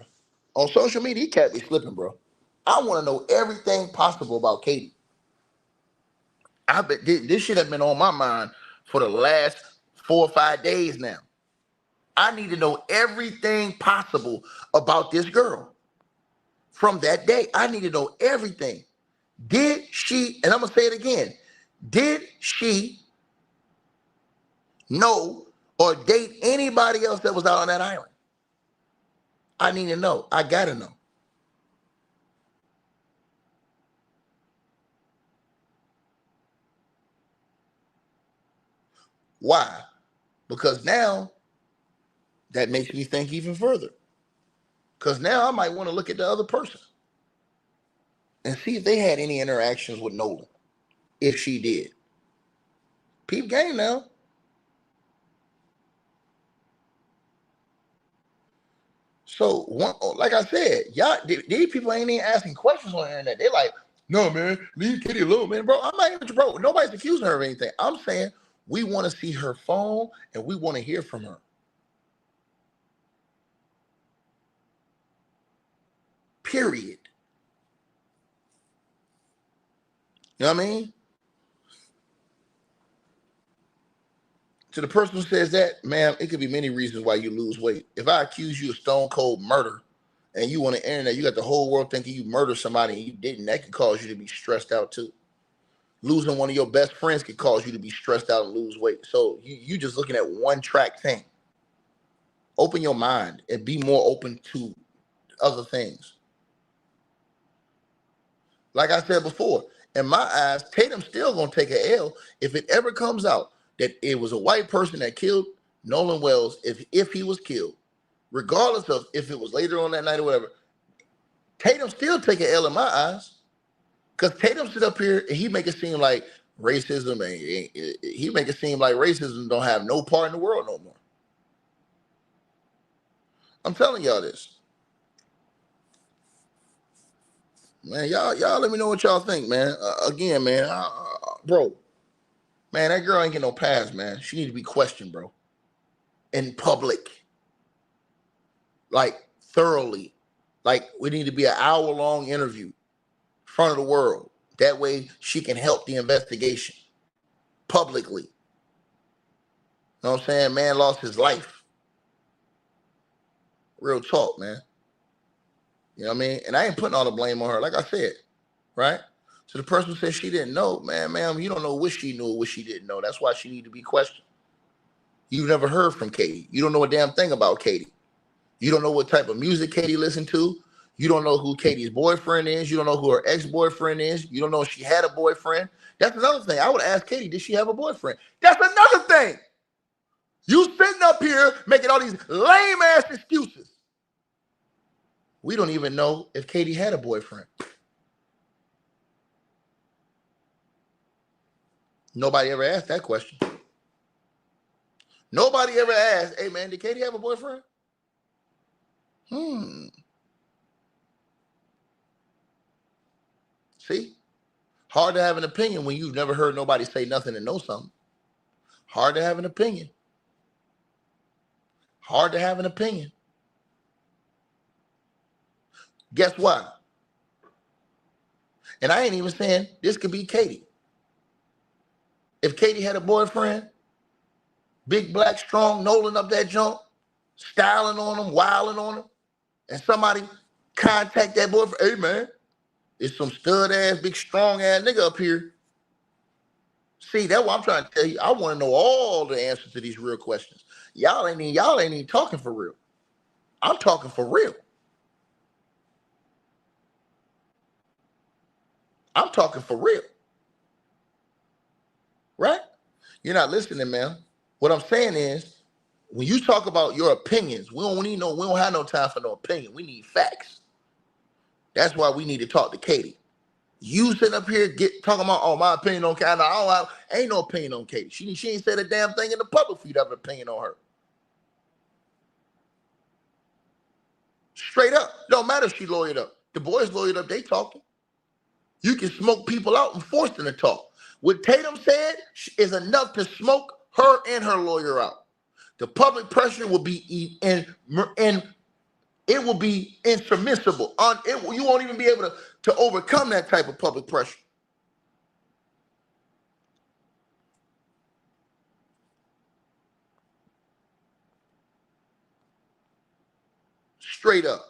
On social media, he can't be slipping, bro. I want to know everything possible about Katie. I bet this shit has been on my mind for the last 4 or 5 days now. I need to know everything possible about this girl. From that day, I need to know everything. Did she, and I'm going to say it again, did she know or date anybody else that was out on that island? I need to know. I got to know. Why? Because now that makes me think even further. Because now I might want to look at the other person and see if they had any interactions with Nolan. If she did. Peep game now. So, like I said, y'all, these people ain't even asking questions on the internet. They're like, no, man, leave Kitty alone, man. Bro, I'm not even, bro, nobody's accusing her of anything. I'm saying we want to see her phone and we want to hear from her. Period. You know what I mean? To the person who says that, ma'am, it could be many reasons why you lose weight. If I accuse you of stone cold murder and you on the internet, you got the whole world thinking you murdered somebody and you didn't, that could cause you to be stressed out too. Losing one of your best friends could cause you to be stressed out and lose weight. So you just looking at one track thing. Open your mind and be more open to other things. Like I said before, in my eyes, Tatum's still gonna take an L if it ever comes out that it was a white person that killed Nolan Wells. If he was killed, regardless of if it was later on that night or whatever, Tatum still take an L in my eyes. Because Tatum sit up here and he make it seem like racism, and he make it seem like racism don't have no part in the world no more. I'm telling y'all this. Man, y'all let me know what y'all think, man. Again, man, bro, man, that girl ain't get no pass, man. She need to be questioned, bro. In public. Like, thoroughly. Like, we need to be an hour-long interview in front of the world. That way, she can help the investigation. Publicly. You know what I'm saying? Man lost his life. Real talk, man. You know what I mean? And I ain't putting all the blame on her, like I said, right? So the person says she didn't know, man, ma'am, you don't know what she knew or what she didn't know. That's why she need to be questioned. You've never heard from Katie. You don't know a damn thing about Katie. You don't know what type of music Katie listened to. You don't know who Katie's boyfriend is. You don't know who her ex-boyfriend is. You don't know if she had a boyfriend. That's another thing. I would ask Katie, did she have a boyfriend? That's another thing. You sitting up here making all these lame-ass excuses. We don't even know if Katie had a boyfriend. Nobody ever asked that question. Nobody ever asked, hey, man, did Katie have a boyfriend? See? Hard to have an opinion when you've never heard nobody say nothing and know something. Hard to have an opinion. Hard to have an opinion. Guess why? And I ain't even saying this could be Katie. If Katie had a boyfriend, big, black, strong, Nolan up that junk, styling on him, wilding on him, and somebody contact that boyfriend, hey man, it's some stud ass, big, strong ass nigga up here. See, that's what I'm trying to tell you. I want to know all the answers to these real questions. Y'all ain't even talking for real. I'm talking for real. I'm talking for real. Right? You're not listening, man. What I'm saying is, when you talk about your opinions, we don't have no time for no opinion. We need facts. That's why we need to talk to Katie. You sitting up here talking about, oh, my opinion on Katie. Ain't no opinion on Katie. She ain't said a damn thing in the public for you to have an opinion on her. Straight up. Don't matter if she lawyered up. The boys lawyered up, they talking. You can smoke people out and force them to talk. What Tatum said is enough to smoke her and her lawyer out. The public pressure will be it will be insurmountable. You won't even be able to overcome that type of public pressure. Straight up.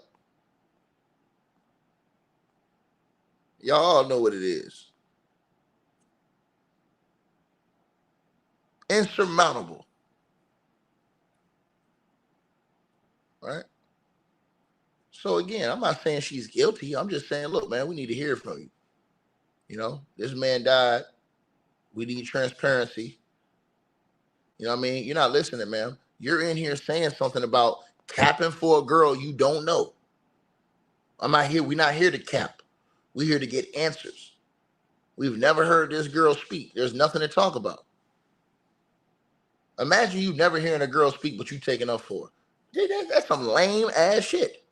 Y'all all know what it is. Insurmountable. Right? So again, I'm not saying she's guilty. I'm just saying, look, man, we need to hear from you. You know, this man died. We need transparency. You know what I mean? You're not listening, man. You're in here saying something about capping for a girl you don't know. I'm not here. We're not here to cap. We're here to get answers. We've never heard this girl speak. There's nothing to talk about. Imagine you never hearing a girl speak, but you taking up for her. That's some lame ass shit.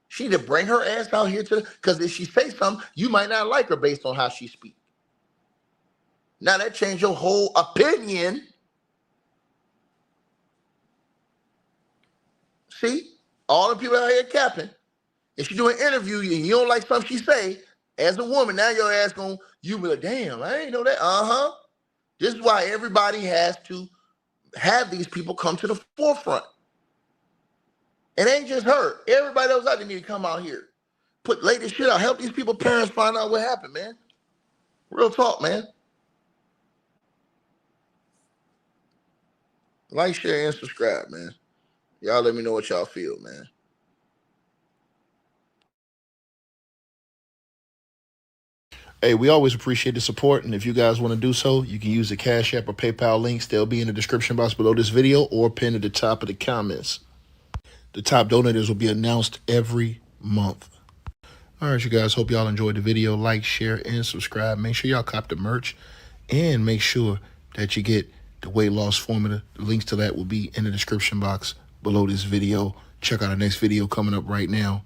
She need to bring her ass out here because if she say something, you might not like her based on how she speaks. Now that changed your whole opinion. See, all the people out here capping. If she do an interview and you don't like something she say, as a woman, now your ass you be like, damn, I ain't know that. This is why everybody has to have these people come to the forefront. It ain't just her. Everybody else out there need to come out here. Lay this shit out. Help these people, parents find out what happened, man. Real talk, man. Like, share, and subscribe, man. Y'all let me know what y'all feel, man. Hey, we always appreciate the support, and if you guys want to do so, you can use the Cash App or PayPal links. They'll be in the description box below this video or pinned at the top of the comments. The top donators will be announced every month. All right, you guys, hope y'all enjoyed the video. Like, share, and subscribe. Make sure y'all cop the merch, and make sure that you get the weight loss formula. The links to that will be in the description box below this video. Check out our next video coming up right now.